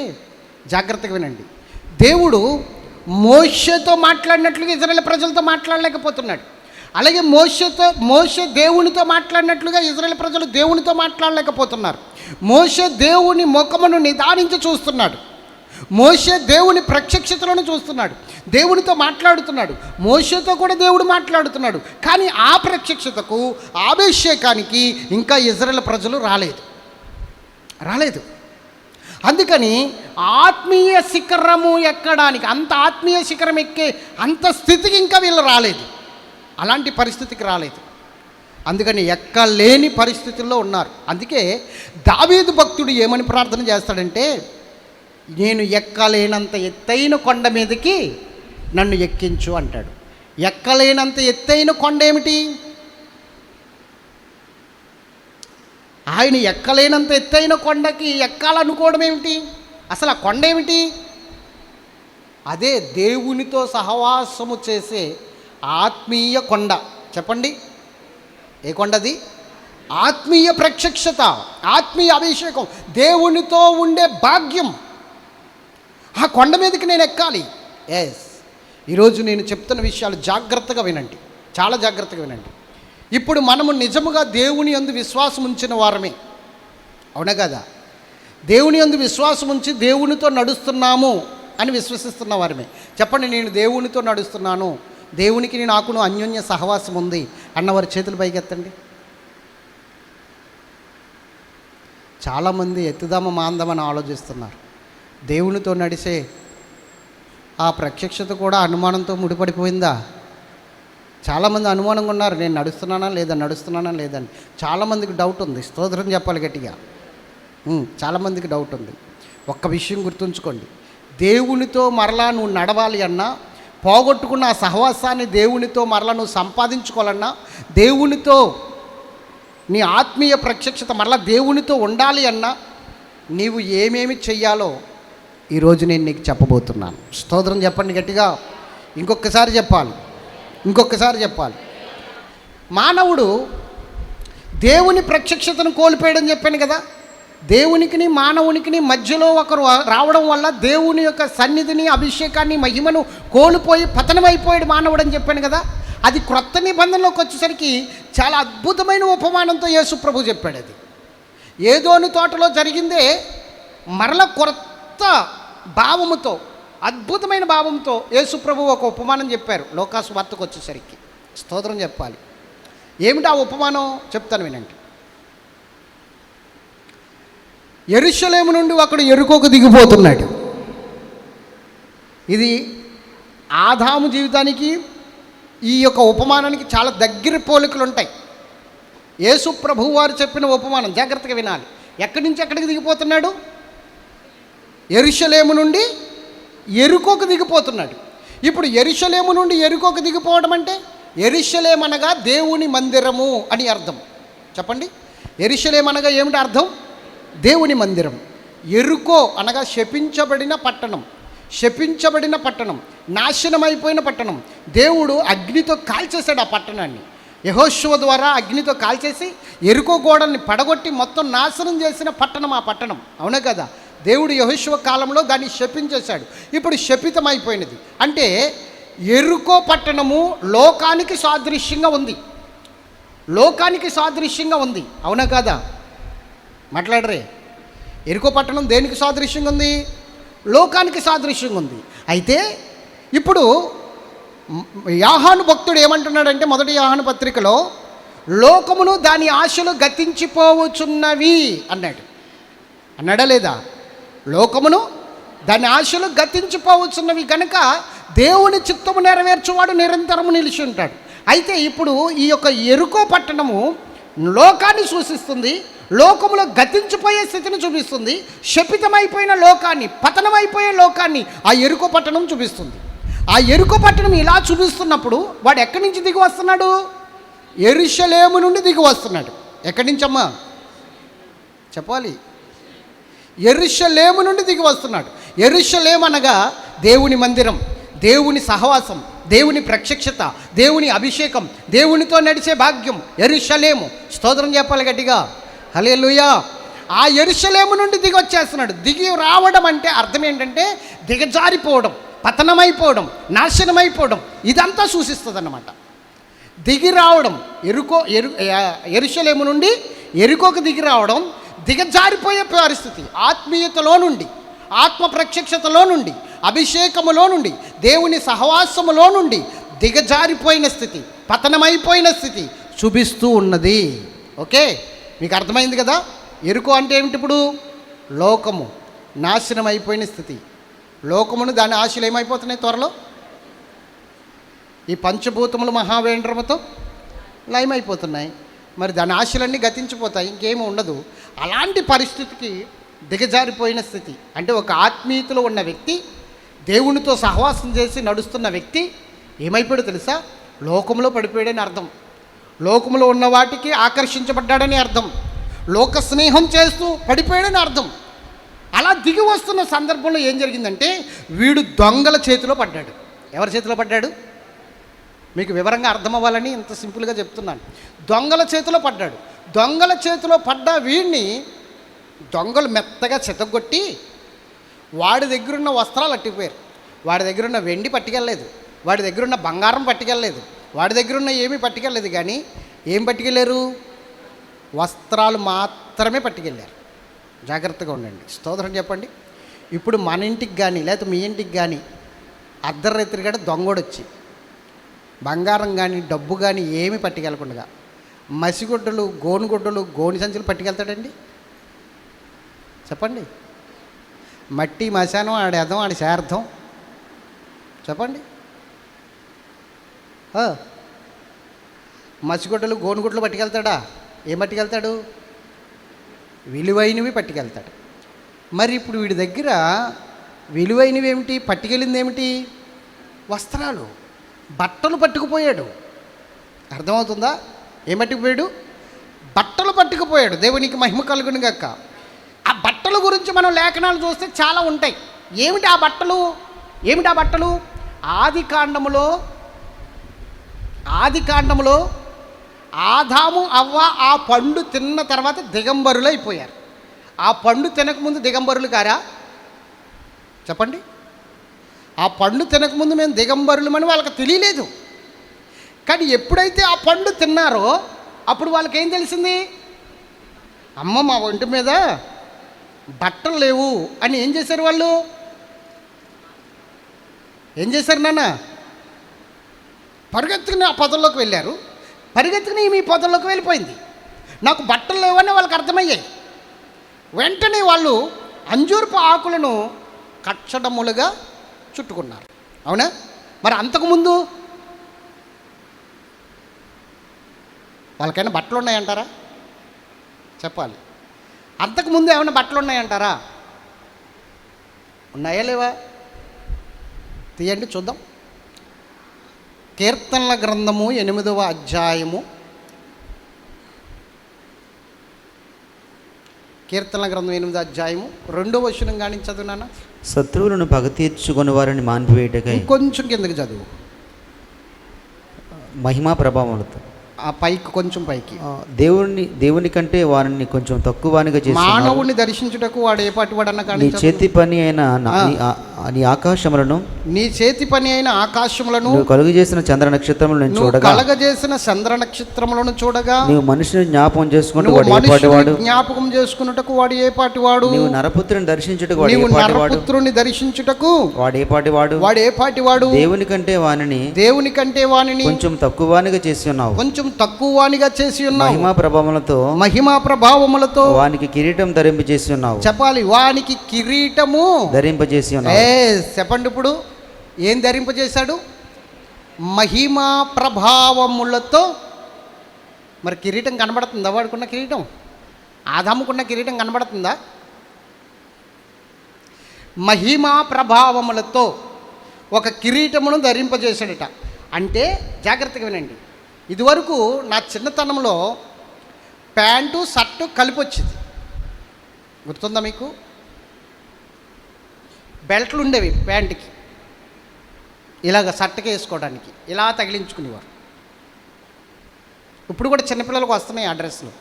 జాగ్రత్తగా వినండి. దేవుడు మోషేతో మాట్లాడినట్లుగా ఇశ్రాయేలు ప్రజలతో మాట్లాడలేకపోతున్నాడు. అలాగే మోషే దేవునితో మాట్లాడినట్లుగా ఇశ్రాయేలు ప్రజలు దేవునితో మాట్లాడలేకపోతున్నారు. మోషే దేవుని ముఖమును నిదానించి చూస్తున్నాడు. మోషే దేవుని ప్రత్యక్షతలను చూస్తున్నాడు. దేవునితో మాట్లాడుతున్నాడు. మోషేతో కూడా దేవుడు మాట్లాడుతున్నాడు. కానీ ఆ ప్రత్యక్షతకు, అభిషేకానికి ఇంకా ఇశ్రాయేలు ప్రజలు రాలేదు. అందుకని ఆత్మీయ శిఖరము ఎక్కడానికి, అంత ఆత్మీయ శిఖరం ఎక్కే అంత స్థితికి ఇంకా వీళ్ళు రాలేదు. అలాంటి పరిస్థితికి రాలేదు. అందుకని ఎక్కలేని పరిస్థితుల్లో ఉన్నారు. అందుకే దావీదు భక్తుడు ఏమని ప్రార్థన చేస్తాడంటే, నేను ఎక్కలేనంత ఎత్తైన కొండ మీదకి నన్ను ఎక్కించు అంటాడు. ఎక్కలేనంత ఎత్తైన కొండ ఏమిటి? ఆయన ఎక్కలేనంత ఎత్తైన కొండకి ఎక్కాలనుకోవడం ఏమిటి? అసలు ఆ కొండ ఏమిటి? అదే దేవునితో సహవాసము చేసే ఆత్మీయ కొండ. చెప్పండి, ఏ కొండది? ఆత్మీయ ప్రత్యక్షత, ఆత్మీయ అభిషేకం, దేవునితో ఉండే భాగ్యం. ఆ కొండ మీదకి నేను ఎక్కాలి. ఈరోజు నేను చెప్తున్న విషయాలు జాగ్రత్తగా వినండి, చాలా జాగ్రత్తగా వినండి. ఇప్పుడు మనము నిజముగా దేవుని యందు విశ్వాసం ఉంచిన వారమే, అవునా కదా? దేవుని యందు విశ్వాసం ఉంచి దేవునితో నడుస్తున్నాము అని విశ్వసిస్తున్న వారమే. చెప్పండి, నేను దేవునితో నడుస్తున్నాను, దేవునికి నాకును అన్యోన్య సహవాసం ఉంది అన్నవారి చేతులు పైకెత్తండి. చాలామంది ఎత్తుదామ మాందామని ఆలోచిస్తున్నారు. దేవునితో నడిసే ఆ ప్రత్యక్షత కూడా అనుమానంతో ముడిపడిపోయిందా? చాలామంది అనుమానంగా ఉన్నారు, నేను నడుస్తున్నానా లేదని. చాలామందికి డౌట్ ఉంది. స్తోత్రం చెప్పాలి గట్టిగా. చాలామందికి డౌట్ ఉంది. ఒక్క విషయం గుర్తుంచుకోండి, దేవునితో మరలా నువ్వు నడవాలి అన్నా, పోగొట్టుకున్న ఆ సహవాసాన్ని దేవునితో మరలా నువ్వు సంపాదించుకోవాలన్నా, దేవునితో నీ ఆత్మీయ ప్రత్యక్షత మరలా దేవునితో ఉండాలి అన్నా నీవు ఏమేమి చెయ్యాలో ఈరోజు నేను నీకు చెప్పబోతున్నాను. స్తోత్రం చెప్పండి గట్టిగా. ఇంకొకసారి చెప్పాలి. మానవుడు దేవుని ప్రత్యక్షతను కోల్పోయాడని చెప్పాను కదా. దేవునికిని మానవునికిని మధ్యలో ఒకరు రావడం వల్ల దేవుని యొక్క సన్నిధిని, అభిషేకాన్ని, మహిమను కోల్పోయి పతనమైపోయాడు మానవుడు అని చెప్పాను కదా. అది క్రొత్త నిబంధనలోకి వచ్చేసరికి చాలా అద్భుతమైన ఉపమానంతో యేసు ప్రభు చెప్పాడు. అది ఏదోని తోటలో జరిగిందే మరల కొత్త భావముతో, అద్భుతమైన భావంతో యేసు ప్రభు ఒక ఉపమానం చెప్పారు లోకాసు వార్తకు వచ్చేసరికి. స్తోత్రం చెప్పాలి. ఏమిటి ఆ ఉపమానం చెప్తాను వినండి. యెరూషలేము నుండి ఒకడు యెరికోకు దిగిపోతున్నాడు. ఇది ఆదాము జీవితానికి ఈ యొక్క ఉపమానానికి చాలా దగ్గర పోలికలు ఉంటాయి. యేసు ప్రభువు వారు చెప్పిన ఉపమానం జాగ్రత్తగా వినాలి. ఎక్కడి నుంచి ఎక్కడికి దిగిపోతున్నాడు? యెరూషలేము నుండి యెరికోకు దిగిపోతున్నాడు. ఇప్పుడు యెరూషలేము నుండి యెరికోకు దిగిపోవడం అంటే, యెరూషలేము అనగా దేవుని మందిరము అని అర్థం. చెప్పండి, యెరూషలేము అనగా ఏమిటి అర్థం? దేవుని మందిరం. యెరికో అనగా శపించబడిన పట్టణం, నాశనమైపోయిన పట్టణం. దేవుడు అగ్నితో కాల్చేశాడు ఆ పట్టణాన్ని. యెహోషువ ద్వారా అగ్నితో కాల్చేసి యెరికో గోడల్ని పడగొట్టి మొత్తం నాశనం చేసిన పట్టణం ఆ పట్టణం. అవునా కదా? దేవుడు యెహోషువ కాలంలో దాన్ని శపించేశాడు. ఇప్పుడు శపితమైపోయినది. అంటే యెరికో పట్టణము లోకానికి సాదృశ్యంగా ఉంది. అవునా కదా? మాట్లాడరే. యెరికో పట్టణం దేనికి సాదృశ్యంగా ఉంది? లోకానికి సాదృశ్యంగా ఉంది. అయితే ఇప్పుడు యోహాను భక్తుడు ఏమంటున్నాడంటే, మొదటి యోహాను పత్రికలో లోకమును దాని ఆశలు గతించిపోవచ్చున్నవి అన్నాడా లేదా? లోకమును దాని ఆశలు గతించిపోవచ్చున్నవి కనుక దేవుని చిత్తము నెరవేర్చువాడు నిరంతరము నిలిచి ఉంటాడు. అయితే ఇప్పుడు ఈ యొక్క యెరికో పట్టణము లోకాన్ని సూచిస్తుంది, లోకములో గతించిపోయే స్థితిని చూపిస్తుంది. శపితమైపోయిన లోకాన్ని, పతనమైపోయే లోకాన్ని ఆ యెరికో పట్టణం చూపిస్తుంది. ఆ యెరికో పట్టణం ఇలా చూపిస్తున్నప్పుడు వాడు ఎక్కడి నుంచి దిగి వస్తున్నాడు? యెరూషలేము నుండి దిగి వస్తున్నాడు. ఎక్కడి నుంచమ్మా చెప్పాలి? యెరూషలేము నుండి దిగి వస్తున్నాడు. యెరూషలేము అనగా దేవుని మందిరం, దేవుని సహవాసం, దేవుని ప్రత్యక్షత, దేవుని అభిషేకం, దేవునితో నడిచే భాగ్యం యెరూషలేము. స్తోత్రం చెప్పాలి గట్టిగా. హల్లెలూయా. ఆ యెరూషలేము నుండి దిగి వచ్చేస్తున్నాడు. దిగి రావడం అంటే అర్థం ఏంటంటే దిగజారిపోవడం, పతనమైపోవడం, నాశనమైపోవడం, ఇదంతా సూచిస్తుంది అన్నమాట. దిగి రావడం, యెరూషలేము నుండి యెరికోకు దిగి రావడం, దిగజారిపోయే పరిస్థితి. ఆత్మీయతలో నుండి, ఆత్మ ప్రత్యక్షతలో నుండి, అభిషేకములో నుండి, దేవుని సహవాసములో నుండి దిగజారిపోయిన స్థితి, పతనమైపోయిన స్థితి చూపిస్తూ ఉన్నది. ఓకే, మీకు అర్థమైంది కదా? యెరికో అంటే ఏమిటి? ఇప్పుడు లోకము నాశనం అయిపోయిన స్థితి. లోకమును దాని ఆశలు ఏమైపోతున్నాయి? త్వరలో ఈ పంచభూతములు మహావేంద్రముతో లయమైపోతున్నాయి. మరి దాని ఆశలన్నీ గతించిపోతాయి, ఇంకేమీ ఉండదు. అలాంటి పరిస్థితికి దిగజారిపోయిన స్థితి. అంటే ఒక ఆత్మీయతలో ఉన్న వ్యక్తి, దేవునితో సహవాసం చేసి నడుస్తున్న వ్యక్తి ఏమైపోయాడో తెలుసా? లోకంలో పడిపోయాడని అర్థం. లోకంలో ఉన్న వాటికి ఆకర్షించబడ్డాడని అర్థం. లోక స్నేహం చేస్తూ పడిపోయాడని అర్థం. అలా దిగి వస్తున్న సందర్భంలో ఏం జరిగిందంటే వీడు దొంగల చేతిలో పడ్డాడు. ఎవరి చేతిలో పడ్డాడు? మీకు వివరంగా అర్థం అవ్వాలని ఇంత సింపుల్గా చెప్తున్నాను. దొంగల చేతిలో పడ్డాడు. దొంగల చేతిలో పడ్డ వీడిని దొంగలు మెత్తగా చితగొట్టి వాడి దగ్గరున్న వస్త్రాలు అట్టిపోయారు. వాడి దగ్గరున్న వెండి పట్టుకెళ్ళలేదు, వాడి దగ్గరున్న బంగారం పట్టుకెళ్ళలేదు, వాడి దగ్గరున్న ఏమీ పట్టుకెళ్ళలేదు. కానీ ఏం పట్టుకెళ్ళారు? వస్త్రాలు మాత్రమే పట్టుకెళ్ళారు. జాగ్రత్తగా ఉండండి. స్తోత్రం చెప్పండి. ఇప్పుడు మన ఇంటికి కానీ లేకపోతే మీ ఇంటికి కానీ అర్ధరాత్రి గడ దొంగోడొచ్చి బంగారం కానీ డబ్బు కానీ ఏమీ పట్టుకెళ్ళకుండా మసిగుడ్డలు, గోనుగుడ్డలు, గోని సంచులు పట్టుకెళ్తాడండి? చెప్పండి. మట్టి మశానం ఆడి అర్థం, ఆడి శార్థం. చెప్పండి. మసిగుడ్డలు, గోనుగుడ్డలు పట్టుకెళ్తాడా? ఏం పట్టుకెళ్తాడు? విలువైనవి పట్టుకెళ్తాడు. మరి ఇప్పుడు వీడి దగ్గర విలువైనవి ఏమిటి? పట్టుకెళ్ళింది ఏమిటి? వస్త్రాలు, బట్టలు పట్టుకుపోయాడు. అర్థమవుతుందా? ఏం పట్టుకుపోయాడు? బట్టలు పట్టుకుపోయాడు. దేవునికి మహిమ కలుగును గాక. ఆ బట్టల గురించి మనం లేఖనాలు చూస్తే చాలా ఉంటాయి. ఏమిటి ఆ బట్టలు? ఏమిటి ఆ బట్టలు? ఆది కాండములో ఆదాము అవ్వ ఆ పండు తిన్న తర్వాత దిగంబరులు అయిపోయారు. ఆ పండు తినకముందు దిగంబరులు కారా? చెప్పండి. ఆ పండు తినకముందు మేము దిగంబరులమని వాళ్ళకి తెలియలేదు. కానీ ఎప్పుడైతే ఆ పండు తిన్నారో అప్పుడు వాళ్ళకి ఏం తెలిసింది? అమ్మ, మా ఒంటి మీద బట్టలు లేవు అని ఏం చేశారు వాళ్ళు? ఏం చేశారు నాన్న? పరిగెత్తుకుని ఆ పొదల్లోకి వెళ్ళారు. పరిగెత్తుకుని మీ పొదల్లోకి వెళ్ళిపోయింది. నాకు బట్టలు లేవని వాళ్ళకి అర్థమయ్యాయి. వెంటనే వాళ్ళు అంజూరపు ఆకులను కచ్చడములుగా చుట్టుకున్నారు. అవునా? మరి అంతకుముందు వాళ్ళకైనా బట్టలు ఉన్నాయంటారా? చెప్పాలి. అంతకుముందు ఏమైనా బట్టలు ఉన్నాయంటారా? ఉన్నాయా లేవా? తీయండి చూద్దాం. కీర్తనల గ్రంథము 8వ అధ్యాయము. కీర్తనల గ్రంథం 8వ అధ్యాయము 2వ వచనం కానీ చదువునానా. శత్రువులను పగ తీర్చుకొని వారిని మాన్పివేయటకై. కొంచెం కిందకి చదువు. మహిమా ప్రభావములతో. ఆ పైకి, కొంచెం పైకి. దేవుని కంటే వారిని కొంచెం తక్కువనిగా చేసి మానవుని దర్శించుటకు వాడు ఏ పాటి వాడన్నా కానీ నీ చేతి పని అయిన నీ ఆకాశములను, నీ చేతి పని అయిన ఆకాశములను, నువ్వు కలుగు చేసిన చంద్ర నక్షత్రములను చూడగా, కలగజేసిన చంద్ర నక్షత్రములను చూడగా, నీవు మనిషిని జ్ఞాపకం చేసుకుంటూ వాడు ఏ పాటివాడు, జ్ఞాపకం చేసుకున్నటకు వాడు ఏ పాటివాడు, నీవు నరపుత్రుని దర్శించుటకు వాడు ఏ నీవు పాటివాడు, నరపుత్రుని దర్శించుటకు వాడు ఏ పాటివాడు, వాడు ఏ పాటివాడు, దేవుని కంటే వానిని కొంచెం తక్కువనిగా చేసి ఉన్నావు, కొంచెం తక్కువనిగా చేసి ఉన్నావు. మహిమా ప్రభావములతో వానికి కిరీటం ధరింపజేసి ఉన్నావు. చెప్పాలి. వానికి కిరీటము ధరింపజేసి ఉన్నావు. చెప్పండి. ఇప్పుడు ఏం ధరింపజేశాడు? మహిమా ప్రభావములతో. మరి కిరీటం కనబడుతుందా? వాడుకున్న కిరీటం, ఆదాముకున్న కిరీటం కనబడుతుందా? మహిమా ప్రభావములతో ఒక కిరీటమును ధరింపజేశాడట. అంటే జాగ్రత్తగా వినండి. ఇదివరకు నా చిన్నతనంలో ప్యాంటు షర్టు కలిపి వచ్చింది. గుర్తుందా మీకు? బెల్ట్లు ఉండేవి ప్యాంటుకి, ఇలాగ షర్ట్కి వేసుకోవడానికి ఇలా తగిలించుకునేవారు. ఇప్పుడు కూడా చిన్నపిల్లలకు వస్తున్నాయి ఆ డ్రెస్సులు,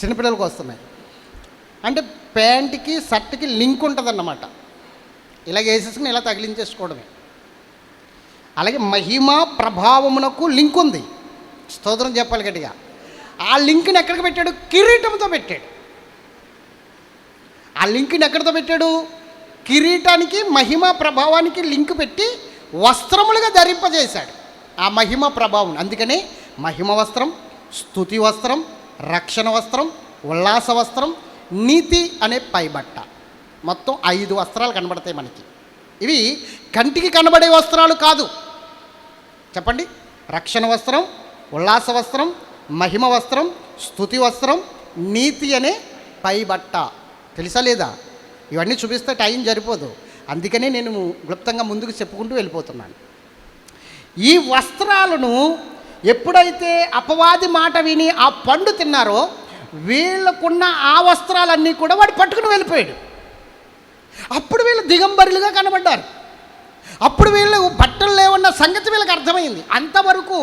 చిన్నపిల్లలకు వస్తున్నాయి. అంటే ప్యాంటుకి షర్ట్కి లింక్ ఉంటుందన్నమాట. ఇలాగ వేసేసుకుని ఇలా తగిలించేసుకోవడమే. అలాగే మహిమా ప్రభావమునకు లింక్ ఉంది. స్తోత్రం చెప్పాలి గట్టిగా. ఆ లింక్ని ఎక్కడికి పెట్టాడు? కిరీటంతో పెట్టాడు. ఆ లింక్ని ఎక్కడితో పెట్టాడు? కిరీటానికి, మహిమా ప్రభావానికి లింక్ పెట్టి వస్త్రములుగా ధరింపజేశాడు ఆ మహిమ ప్రభావం. అందుకని మహిమ వస్త్రం, స్తుతి వస్త్రం, రక్షణ వస్త్రం, ఉల్లాస వస్త్రం, నీతి అనే పైబట్ట, మొత్తం 5 వస్త్రాలు కనబడతాయి మనకి. ఇవి కంటికి కనబడే వస్త్రాలు కాదు. చెప్పండి. రక్షణ వస్త్రం, ఉల్లాస వస్త్రం, మహిమ వస్త్రం, స్తుతి వస్త్రం, నీతి అనే పైబట్ట. తెలుసా లేదా? ఇవన్నీ చూపిస్తే టైం సరిపోదు. అందుకనే నేను క్లుప్తంగా ముందుకు చెప్పుకుంటూ వెళ్ళిపోతున్నాను. ఈ వస్త్రాలను ఎప్పుడైతే అపవాది మాట విని ఆ పండు తిన్నారో వీళ్ళకున్న ఆ వస్త్రాలన్నీ కూడా వాడు పట్టుకుని వెళ్ళిపోయాడు. అప్పుడు వీళ్ళు దిగంబరులుగా కనబడ్డారు. అప్పుడు వీళ్ళు బట్టలు లేవన్న సంగతి వీళ్ళకి అర్థమైంది. అంతవరకు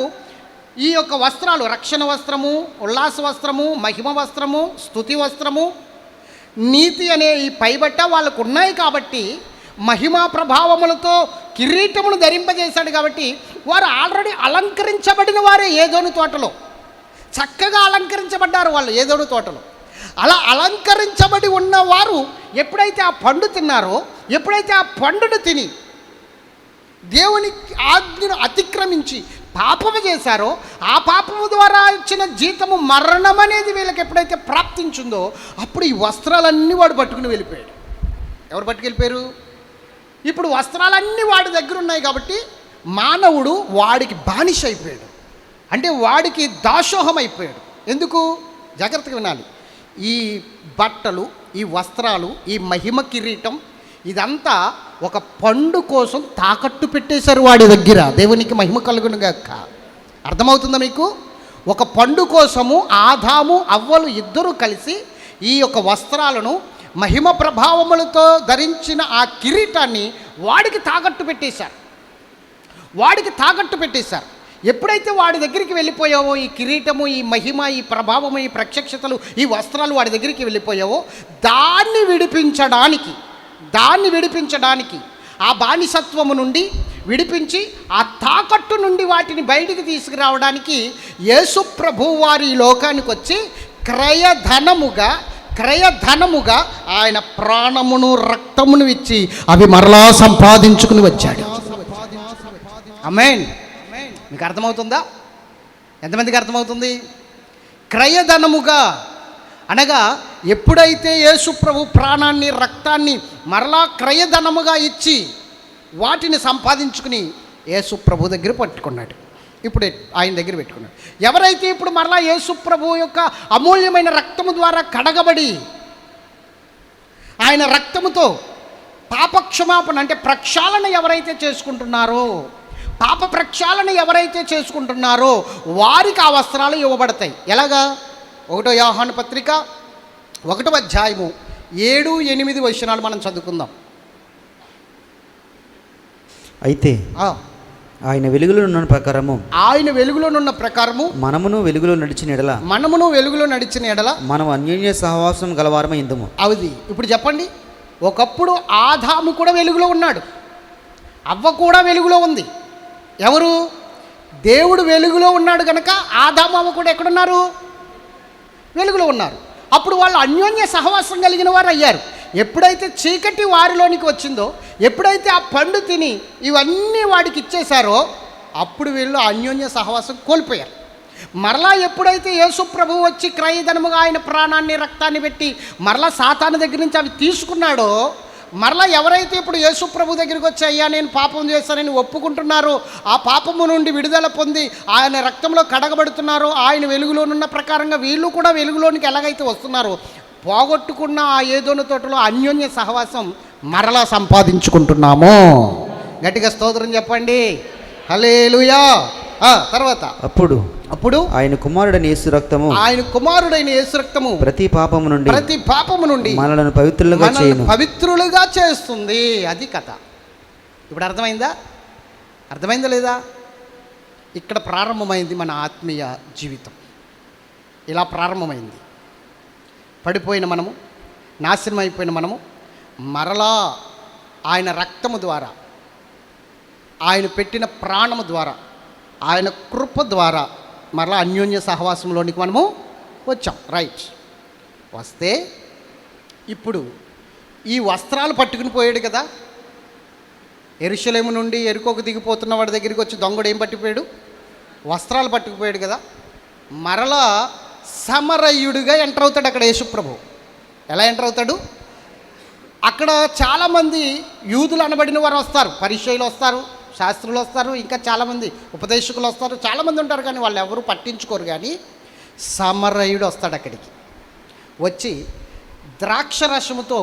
ఈ యొక్క వస్త్రాలు, రక్షణ వస్త్రము, ఉల్లాస వస్త్రము, మహిమ వస్త్రము, స్తుతి వస్త్రము, నీతి అనే ఈ పైబట్ట వాళ్ళకు ఉన్నాయి కాబట్టి, మహిమా ప్రభావములతో కిరీటమును ధరింపజేశాడు కాబట్టి వారు ఆల్రెడీ అలంకరించబడిన వారే. ఏదోని తోటలో చక్కగా అలంకరించబడ్డారు వాళ్ళు. ఏదోని తోటలో అలా అలంకరించబడి ఉన్నవారు ఎప్పుడైతే ఆ పండు తిన్నారో, ఎప్పుడైతే ఆ పండును తిని దేవుని ఆజ్ఞను అతిక్రమించి పాపము చేశారో, ఆ పాపము ద్వారా ఇచ్చిన జీతము మరణం అనేది వీళ్ళకి ఎప్పుడైతే ప్రాప్తించిందో అప్పుడు ఈ వస్త్రాలన్నీ వాడు పట్టుకుని వెళ్ళిపోయాడు. ఎవరు పట్టుకెళ్ళిపోయారు? ఇప్పుడు వస్త్రాలన్నీ వాడి దగ్గర ఉన్నాయి కాబట్టి మానవుడు వాడికి బానిస అయిపోయాడు. అంటే వాడికి దాసోహం అయిపోయాడు. ఎందుకు? జాగ్రత్తగా వినాలి. ఈ బట్టలు, ఈ వస్త్రాలు, ఈ మహిమ కిరీటం ఇదంతా ఒక పండు కోసం తాకట్టు పెట్టేశారు వాడి దగ్గర. దేవునికి మహిమ కలుగును గాక. అర్థమవుతుందా మీకు? ఒక పండు కోసము ఆదాము అవ్వలు ఇద్దరూ కలిసి ఈ యొక్క వస్త్రాలను, మహిమ ప్రభావములతో ధరించిన ఆ కిరీటాన్ని వాడికి తాకట్టు పెట్టేశారు. ఎప్పుడైతే వాడి దగ్గరికి వెళ్ళిపోయావో, ఈ కిరీటము, ఈ మహిమ, ఈ ప్రభావము, ఈ ప్రత్యక్షతలు, ఈ వస్త్రాలు వాడి దగ్గరికి వెళ్ళిపోయావో, దాన్ని విడిపించడానికి ఆ బానిసత్వము నుండి విడిపించి ఆ తాకట్టు నుండి వాటిని బయటికి తీసుకురావడానికి యేసు ప్రభువు వారి ఈ లోకానికి వచ్చి క్రయధనముగా ఆయన ప్రాణమును, రక్తమును ఇచ్చి అవి మరలా సంపాదించుకుని వచ్చాడు. ఆమేన్. మీకు అర్థమవుతుందా? ఎంతమందికి అర్థమవుతుంది? క్రయధనముగా అనగా ఎప్పుడైతే యేసు ప్రభు ప్రాణాన్ని, రక్తాన్ని మరలా క్రయధనముగా ఇచ్చి వాటిని సంపాదించుకుని యేసు ప్రభు దగ్గర పట్టుకున్నాడు. ఇప్పుడు ఆయన దగ్గర పెట్టుకున్నాడు. ఎవరైతే ఇప్పుడు మరలా యేసు ప్రభు యొక్క అమూల్యమైన రక్తము ద్వారా కడగబడి ఆయన రక్తముతో పాపక్షమాపణ అంటే ప్రక్షాళన ఎవరైతే చేసుకుంటున్నారో, పాప ప్రక్షాళన ఎవరైతే చేసుకుంటున్నారో వారికి ఆ వస్త్రాలు ఇవ్వబడతాయి. ఎలాగా? 1 యోహాను పత్రిక 1వ అధ్యాయము 7, 8 వచనాలు మనం చదువుకుందాం. అయితే ఆయన వెలుగులో ఉన్న ప్రకారము మనమును వెలుగులో నడిచిన ఎడల మనం అన్యోన్య సహవాసం గలవారమై ఇందుము. అది ఇప్పుడు చెప్పండి. ఒకప్పుడు ఆదాము కూడా వెలుగులో ఉన్నాడు, అవ్వ కూడా వెలుగులో ఉంది. ఎవరు? దేవుడు వెలుగులో ఉన్నాడు కనుక ఆదాము, అవ్వ కూడా ఎక్కడున్నారు? వెలుగులో ఉన్నారు. అప్పుడు వాళ్ళు అన్యోన్య సహవాసం కలిగిన వారు అయ్యారు. ఎప్పుడైతే చీకటి వారిలోనికి వచ్చిందో, ఎప్పుడైతే ఆ పండు తిని ఇవన్నీ వాడికి ఇచ్చేశారో, అప్పుడు వీళ్ళు అన్యోన్య సహవాసం కోల్పోయారు. మరలా ఎప్పుడైతే యేసు ప్రభువు వచ్చి క్రయధనముగా ఆయన ప్రాణాన్ని, రక్తాన్ని పెట్టి మరలా సాతాను దగ్గర నుంచి అవి తీసుకున్నాడో, మరలా ఎవరైతే ఇప్పుడు యేసు ప్రభు దగ్గరికి వచ్చి అయ్యా నేను పాపం చేస్తానని ఒప్పుకుంటున్నారో, ఆ పాపము నుండి విడుదల పొంది ఆయన రక్తంలో కడగబడుతున్నారో, ఆయన వెలుగులోనున్న ప్రకారంగా వీళ్ళు కూడా వెలుగులోనికి ఎలాగైతే వస్తున్నారో, పోగొట్టుకున్న ఆ ఏదోను తోటలో అన్యోన్య సహవాసం మరలా సంపాదించుకుంటున్నాము. గట్టిగా స్తోత్రం చెప్పండి. హల్లెలూయా. తర్వాత అప్పుడు ఆయన కుమారుడైన యేసు రక్తము ప్రతి పాపము నుండి మనలను పవిత్రులుగా చేస్తుంది. అది కథ. ఇప్పుడు అర్థమైందా లేదా? ఇక్కడ ప్రారంభమైంది మన ఆత్మీయ జీవితం. ఇలా ప్రారంభమైంది. పడిపోయిన మనము, నాశనం అయిపోయిన మనము మరలా ఆయన రక్తము ద్వారా, ఆయన పెట్టిన ప్రాణము ద్వారా, ఆయన కృప ద్వారా మరలా అన్యోన్య సహవాసంలోనికి మనము వచ్చాం. రైట్. వస్తే ఇప్పుడు ఈ వస్త్రాలు పట్టుకుని పోయాడు కదా, యెరూషలేము నుండి యెరికోకు దిగిపోతున్న వాడి దగ్గరికి వచ్చి దొంగడు ఏం పట్టిపోయాడు? వస్త్రాలు పట్టుకుపోయాడు కదా. మరలా సమరయుడిగా ఎంటర్ అవుతాడు అక్కడ యేసుప్రభు. ఎలా ఎంటర్ అవుతాడు? అక్కడ చాలామంది యూదులు అనబడిన వారు వస్తారు, పరిచయులు వస్తారు, శాస్త్రులు వస్తారు, ఇంకా చాలామంది ఉపదేశకులు వస్తారు, చాలామంది ఉంటారు. కానీ వాళ్ళు ఎవరు పట్టించుకోరు. కానీ సమరయుడు వస్తాడు అక్కడికి. వచ్చి ద్రాక్షరసముతో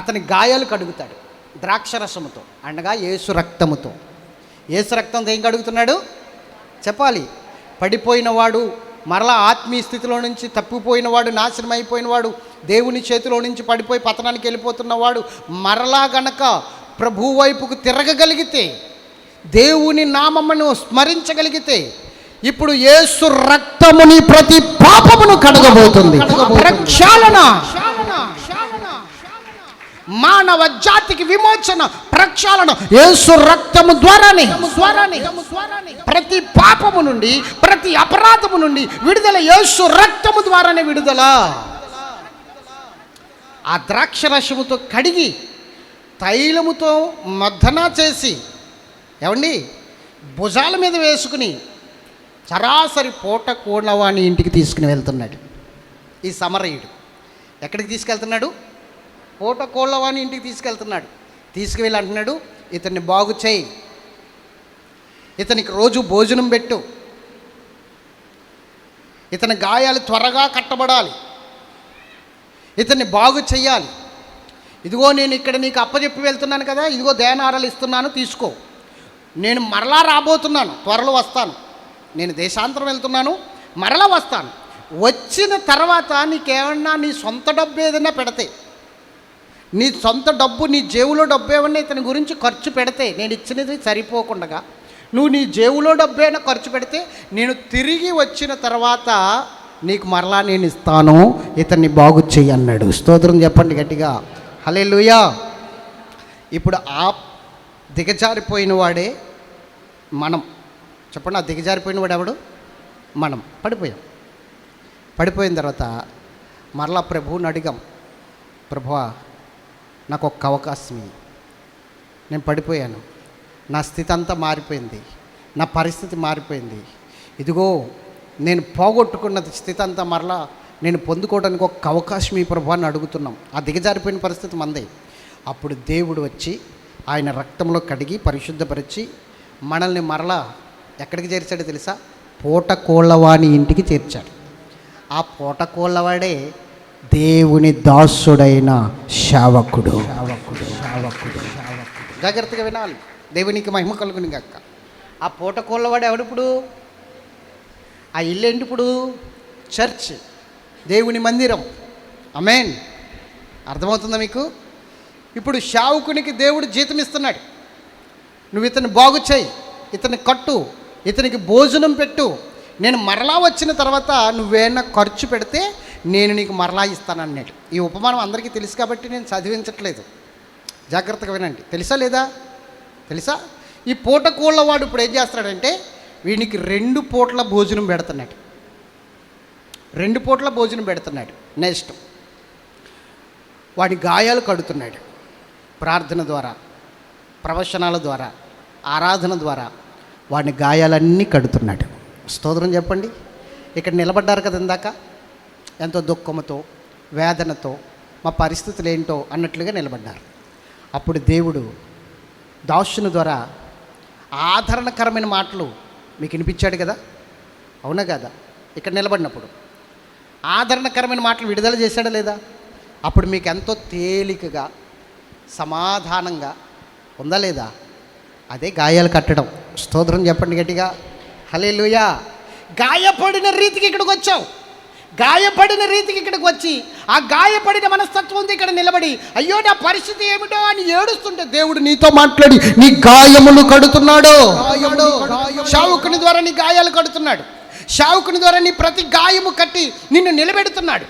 అతని గాయాలు కడుగుతాడు. ద్రాక్షరసముతో అనగా యేసు రక్తముతో. యేసు రక్తంతో ఏం కడుగుతున్నాడు చెప్పాలి. పడిపోయినవాడు, మరలా ఆత్మీయ స్థితిలో నుంచి తప్పిపోయినవాడు, నాశనం అయిపోయినవాడు, దేవుని చేతిలో నుంచి పడిపోయి పతనానికి వెళ్ళిపోతున్నవాడు మరలా గనక ప్రభు వైపుకు తిరగగలిగితే, దేవుని నామమును స్మరించగలిగితే, ఇప్పుడు యేసు రక్తముని ప్రతి పాపమును కడగబోతుంది. ప్రక్షాళన, మానవ జాతికి విమోచన, ప్రక్షాళన యేసు రక్తము ద్వారానే. ప్రతి పాపము నుండి, ప్రతి అపరాధము నుండి విడుదల యేసు రక్తము ద్వారానే విడుదల. ఆ ద్రాక్షరసముతో కడిగి తైలముతో మర్దన చేసి ఏమండి భుజాల మీద వేసుకుని సరాసరి పూట కోళ్ళవాణి ఇంటికి తీసుకుని వెళ్తున్నాడు ఈ సమరయుడు. ఎక్కడికి తీసుకెళ్తున్నాడు? పూట కోళ్ళవాణి ఇంటికి తీసుకెళ్తున్నాడు. తీసుకువెళ్ళి అంటున్నాడు, ఇతన్ని బాగు చేయి, ఇతనికి రోజు భోజనం పెట్టు, ఇతని గాయాలు త్వరగా కట్టబడాలి, ఇతన్ని బాగు చెయ్యాలి. ఇదిగో నేను ఇక్కడ నీకు అప్పచెప్పి వెళ్తున్నాను కదా, ఇదిగో దేనారాలు ఇస్తున్నాను తీసుకో. నేను మరలా రాబోతున్నాను, త్వరలో వస్తాను. నేను దేశాంతరం వెళ్తున్నాను, మరలా వస్తాను. వచ్చిన తర్వాత నీకేమన్నా నీ సొంత డబ్బు ఏదైనా పెడితే, నీ సొంత డబ్బు, నీ జేబులో డబ్బు ఏమన్నా ఇతని గురించి ఖర్చు పెడితే, నేను ఇచ్చినది సరిపోకుండా నువ్వు నీ జేబులో డబ్బు అయినా ఖర్చు పెడితే, నేను తిరిగి వచ్చిన తర్వాత నీకు మరలా నేను ఇస్తాను, ఇతన్ని బాగు చెయ్యి అన్నాడు. స్తోత్రం చెప్పండి గట్టిగా, హల్లెలూయా. ఇప్పుడు ఆ దిగజారిపోయిన వాడే మనం. చెప్పండి, ఆ దిగజారిపోయిన వాడు ఎవడు? మనం. పడిపోయిన తర్వాత మరలా ప్రభువుని అడిగాం, ప్రభువా నాకు ఒక్క అవకాశం ఇయ్యి, నేను పడిపోయాను, నా స్థితి అంతా మారిపోయింది, నా పరిస్థితి మారిపోయింది, ఇదిగో నేను పోగొట్టుకున్న స్థితి అంతా మరలా నేను పొందుకోవడానికి ఒక్క అవకాశం ఈ ప్రభు అని అడుగుతున్నాం. ఆ దిగజారిపోయిన పరిస్థితి మందే. అప్పుడు దేవుడు వచ్చి ఆయన రక్తంలో కడిగి పరిశుద్ధపరిచి మనల్ని మరలా ఎక్కడికి చేర్చాడో తెలుసా? పూటకోళ్ళవాని ఇంటికి చేర్చాడు. ఆ పూటకోళ్ళవాడే దేవుని దాసుడైన సేవకుడు. జాగ్రత్తగా వినాలి, దేవునికి మహిమ కలుగుని గాక. ఆ పూటకోళ్ళవాడు ఎవడిప్పుడు? ఆ ఇల్లు ఏంటి ఇప్పుడు? చర్చ్, దేవుని మందిరం. ఆమేన్. అర్థమవుతుందా మీకు? ఇప్పుడు సేవకునికి దేవుడు జీతం ఇస్తున్నాడు. నువ్వు ఇతన్ని బాగు చేయి, ఇతన్ని కట్టు, ఇతనికి భోజనం పెట్టు, నేను మరలా వచ్చిన తర్వాత నువ్వేనా ఖర్చు పెడితే నేను నీకు మరలా ఇస్తానన్నాడు. ఈ ఉపమానం అందరికీ తెలుసు కాబట్టి నేను చదివించట్లేదు, జాగ్రత్తగా వినండి. తెలుసా లేదా? తెలుసా? ఈ పూటకోళ్ళవాడు ఇప్పుడు ఏం చేస్తున్నాడంటే వీనికి 2 పూట్ల భోజనం పెడుతున్నాడు. 2 పూట్ల భోజనం పెడుతున్నాడు. నెక్స్ట్ వాడి గాయాలు కడుతున్నాడు. ప్రార్థన ద్వారా, ప్రవచనాల ద్వారా, ఆరాధన ద్వారా వాడిని గాయాలన్నీ కడుతున్నాడు. స్తోత్రం చెప్పండి. ఇక్కడ నిలబడ్డారు కదా ఇందాక, ఎంతో దుఃఖంతో, వేదనతో, మా పరిస్థితులు ఏంటో అన్నట్లుగా నిలబడ్డారు. అప్పుడు దేవుడు దాసుని ద్వారా ఆదరణకరమైన మాటలు మీకు వినిపించాడు కదా, అవునా కదా? ఇక్కడ నిలబడినప్పుడు ఆదరణకరమైన మాటలు విడుదల చేశాడా లేదా? అప్పుడు మీకు ఎంతో తేలికగా, సమాధానంగా ఉందా లేదా? అదే గాయాలు కట్టడం. స్తోత్రం చెప్పండి గట్టిగా, హల్లెలూయా. గాయపడిన రీతికి ఇక్కడికి వచ్చావు. గాయపడిన రీతికి ఇక్కడికి వచ్చి ఆ గాయపడిన మనస్తత్వంతో ఇక్కడ నిలబడి అయ్యో నా పరిస్థితి ఏమిటో అని ఏడుస్తుంటే దేవుడు నీతో మాట్లాడి నీ గాయములు కడుతున్నాడు. సేవకుని ద్వారా నీ గాయాలు కడుతున్నాడు. సేవకుని ద్వారా నీ ప్రతి గాయము కట్టి నిన్ను నిలబెడుతున్నాడు.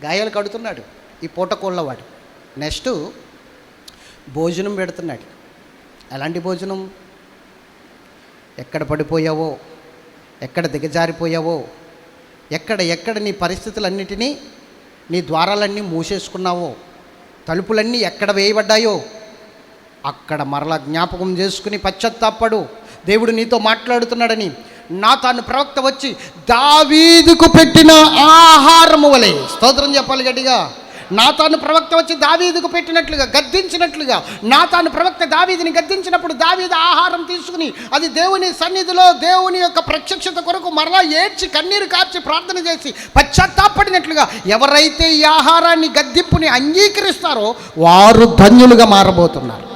గాయాలు కడుతున్నాడు ఈ పూటకోళ్ళవాడు. నెక్స్ట్ భోజనం పెడుతున్నాడు. ఎలాంటి భోజనం? ఎక్కడ పడిపోయావో, ఎక్కడ దిగజారిపోయావో, ఎక్కడ నీ పరిస్థితులన్నిటినీ, నీ ద్వారాలన్నీ మూసేసుకున్నావో, తలుపులన్నీ ఎక్కడ వేయబడ్డాయో అక్కడ మరలా జ్ఞాపకం చేసుకుని పశ్చాత్తాపడు. దేవుడు నీతో మాట్లాడుతున్నాడని నాతాను ప్రవక్త వచ్చి దావీదుకు పెట్టిన ఆహారము వలె, స్తోత్రం చెప్పాలి గట్టిగా, నాతాను ప్రవక్త వచ్చి దావీదుకు పెట్టినట్లుగా, గద్దించినట్లుగా, నాతాను ప్రవక్త దావీదుని గద్దించినప్పుడు దావీదు ఆహారం తీసుకుని అది దేవుని సన్నిధిలో దేవుని యొక్క ప్రత్యక్షత కొరకు మరలా ఏడ్చి కన్నీరు కార్చి ప్రార్థన చేసి పశ్చాత్తాపడినట్లుగా ఎవరైతే ఈ ఆహారాన్ని, గద్దింపుని అంగీకరిస్తారో వారు ధన్యులుగా మారబోతున్నారు.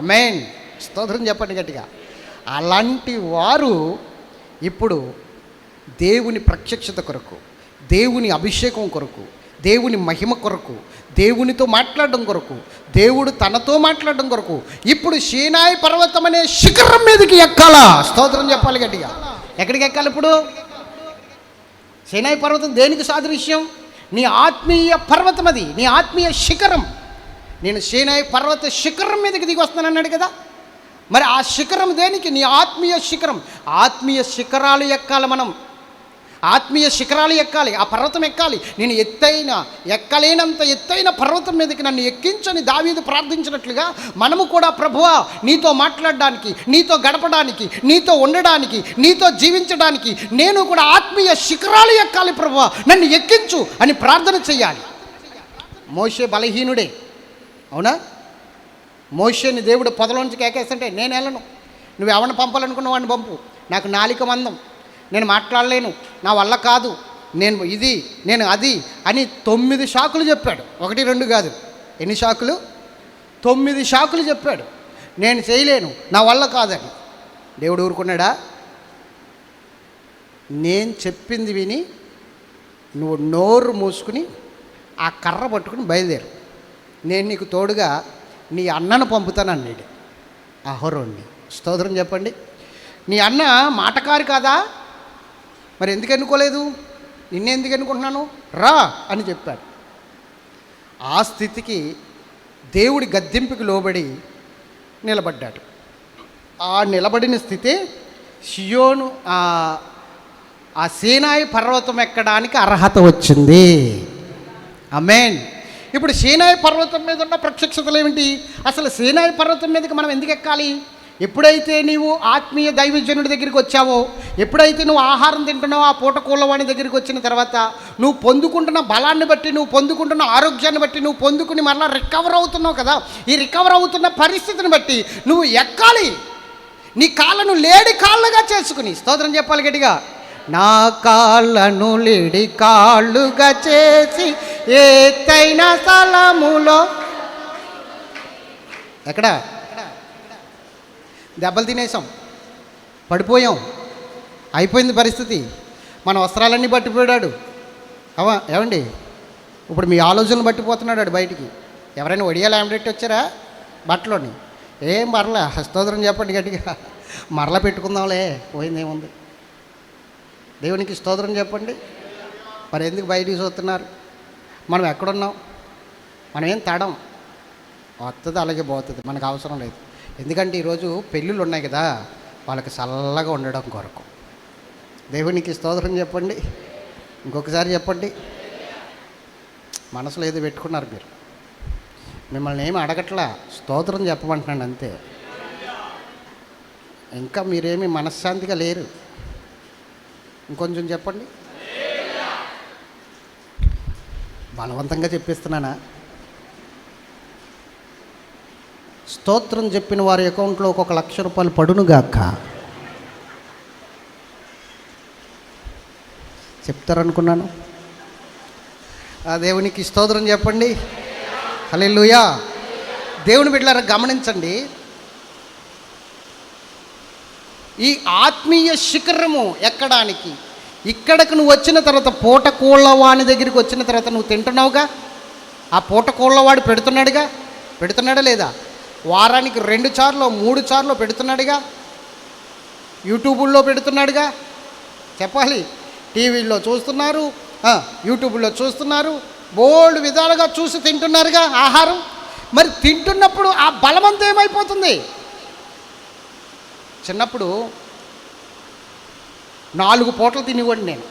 ఆమేన్. స్తోత్రం చెప్పండి గట్టిగా. అలాంటి వారు ఇప్పుడు దేవుని ప్రత్యక్షత కొరకు, దేవుని అభిషేకం కొరకు, దేవుని మహిమ కొరకు, దేవునితో మాట్లాడడం కొరకు, దేవుడు తనతో మాట్లాడడం కొరకు ఇప్పుడు సీనాయి పర్వతం అనే శిఖరం మీదకి ఎక్కాలా? స్తోత్రం చెప్పాలి గట్టిగా. ఎక్కడికి ఎక్కాలి ఇప్పుడు? సీనాయి పర్వతం దేనికి సాదృశ్యం? నీ ఆత్మీయ పర్వతం, అది నీ ఆత్మీయ శిఖరం. నేను సీనాయి పర్వత శిఖరం మీదకి దిగి వస్తాను అన్నాడు కదా. మరి ఆ శిఖరం దేనికి? నీ ఆత్మీయ శిఖరం. ఆత్మీయ శిఖరాలు ఎక్కాలి మనం, ఆత్మీయ శిఖరాలు ఎక్కాలి, ఆ పర్వతం ఎక్కాలి. నేను ఎక్కలేనంత ఎత్తైన పర్వతం మీదకి నన్ను ఎక్కించని దావీదు ప్రార్థించినట్లుగా మనము కూడా ప్రభువా నీతో మాట్లాడడానికి, నీతో గడపడానికి, నీతో ఉండడానికి, నీతో జీవించడానికి నేను కూడా ఆత్మీయ శిఖరాలు ఎక్కాలి ప్రభువా, నన్ను ఎక్కించు అని ప్రార్థన చెయ్యాలి. మోషే బలహీనుడే, అవునా? మోషేని దేవుడు పొదలోంచి కేకేస్తుంటే నేను వెళ్ళను, నువ్వు ఎవరిని పంపాలనుకున్న వాడిని పంపు, నాకు నాలిక మందం, నేను మాట్లాడలేను, నా వల్ల కాదు, నేను ఇది, నేను అది అని 9 షాకులు చెప్పాడు. 1, 2 కాదు. ఎన్ని షాకులు? 9 షాకులు చెప్పాడు. నేను చేయలేను, నా వల్ల కాదని. దేవుడు ఊరుకున్నాడా? నేను చెప్పింది విని నువ్వు నోరు మూసుకుని ఆ కర్ర పట్టుకుని బయలుదేరు, నేను నీకు తోడుగా నీ అన్నను పంపుతాను అన్నాడు అహరోన్ని. స్తోత్రం చెప్పండి. నీ అన్న మాటకారి కాదా? మరి ఎందుకు ఎన్నుకోలేదు? నిన్నెందుకు ఎన్నుకుంటున్నాను, రా అని చెప్పాడు. ఆ స్థితికి దేవుడి గద్దింపుకి లోబడి నిలబడ్డాడు. ఆ నిలబడిన స్థితి షియోను ఆ సీనాయి పర్వతం ఎక్కడానికి అర్హత వచ్చింది. ఆమేన్. ఇప్పుడు సీనాయి పర్వతం మీద ఉన్న ప్రత్యక్షతలు ఏమిటి? అసలు సీనాయి పర్వతం మీదకి మనం ఎందుకు ఎక్కాలి? ఎప్పుడైతే నీవు ఆత్మీయ దైవజనుడి దగ్గరికి వచ్చావో, ఎప్పుడైతే నువ్వు ఆహారం తింటున్నావో, ఆ పూటకూలవాణి దగ్గరికి వచ్చిన తర్వాత నువ్వు పొందుకుంటున్న బలాన్ని బట్టి, నువ్వు పొందుకుంటున్న ఆరోగ్యాన్ని బట్టి, నువ్వు పొందుకుని మరలా రికవర్ అవుతున్నావు కదా, ఈ రికవర్ అవుతున్న పరిస్థితిని బట్టి నువ్వు ఎక్కాలి. నీ కాళ్ళను లేడి కాళ్ళుగా చేసుకుని, స్తోత్రం చెప్పాలి గట్టిగా, నా కాళ్ళను లేడి కాళ్ళుగా చేసి ఎత్తైన స్థలములో. ఎక్కడ దెబ్బలు తినేసాం, పడిపోయాం, అయిపోయింది పరిస్థితి. మన వస్త్రాలన్నీ పట్టిపోయాడు. ఏమండి, ఇప్పుడు మీ ఆలోచనలు పట్టిపోతున్నాడు బయటికి. ఎవరైనా ఒడియాలు ఆమ్లెట్ వచ్చారా బట్టలోని? ఏం మరలా, స్తోత్రం చెప్పండి గట్టిగా, మరలా పెట్టుకుందాంలే, పోయిందేముంది. దేవునికి స్తోత్రం చెప్పండి. మరి ఎందుకు బయటికి చూస్తున్నారు? మనం ఎక్కడున్నాం? మనం ఏం తడం, వస్తుంది అలాగే పోతుంది, మనకు అవసరం లేదు. ఎందుకంటే ఈరోజు పెళ్ళిళ్ళు ఉన్నాయి కదా, వాళ్ళకి చల్లగా ఉండడం కొరకు. దేవునికి స్తోత్రం చెప్పండి. ఇంకొకసారి చెప్పండి. మనసులో ఏదో పెట్టుకున్నారు మీరు. మిమ్మల్ని ఏమి అడగట్లా, స్తోత్రం చెప్పమంటున్నాను అంతే. ఇంకా మీరేమి మనశ్శాంతిగా లేరు. ఇంకొంచెం చెప్పండి. బలవంతంగా చెప్పిస్తున్నానా? స్తోత్రం చెప్పిన వారి అకౌంట్లో ఒక్కొక్క ₹1,00,000 పడునుగాక. చెప్తారనుకున్నాను. ఆ దేవునికి స్తోత్రం చెప్పండి. హల్లెలూయా. దేవుని బిడ్డలారా గమనించండి, ఈ ఆత్మీయ శిఖరము ఎక్కడానికి, ఇక్కడకు నువ్వు వచ్చిన తర్వాత, పూటకోళ్ళవాడి దగ్గరికి వచ్చిన తర్వాత నువ్వు తింటున్నావుగా, ఆ పూటకోళ్ళవాడు పెడుతున్నాడా లేదా? వారానికి 2 సార్లు 3 సార్లు పెడుతున్నాడుగా, యూట్యూబుల్లో పెడుతున్నాడుగా. చెప్పాలి, టీవీల్లో చూస్తున్నారు, యూట్యూబ్లో చూస్తున్నారు, బోల్డ్ విధాలుగా చూసి తింటున్నారుగా ఆహారం. మరి తింటున్నప్పుడు ఆ బలమంతా ఏమైపోతుంది? చిన్నప్పుడు 4 పూటలు తినేవాడిని నేను.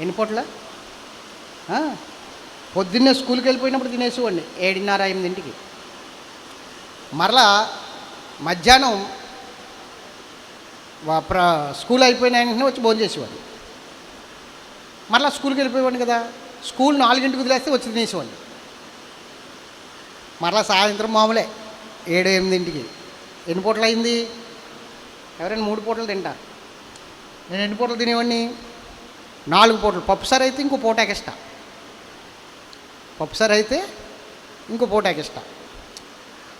ఎన్ని పూటల? పొద్దున్నే స్కూల్కి వెళ్ళిపోయినప్పుడు తినేసేవాడిని 7:30, 8కి. మరలా మధ్యాహ్నం స్కూల్ అయిపోయిన వెంటనే వచ్చి భోజనం చేసేవాడిని. మరలా స్కూల్కి వెళ్ళిపోయేవాడిని కదా, స్కూల్ 4కి వదిలేస్తే వచ్చి తినేసేవాడిని. మరలా సాయంత్రం మామూలే 7, 8కి. ఎన్ని పూటలు అయింది? ఎవరైనా 3 పూటలు తింటారు. నేను ఎన్ని పూటలు తినేవాడిని? 4 పూటలు. పప్పుసారి అయితే ఇంకో పూట ఎక్స్ట్రా,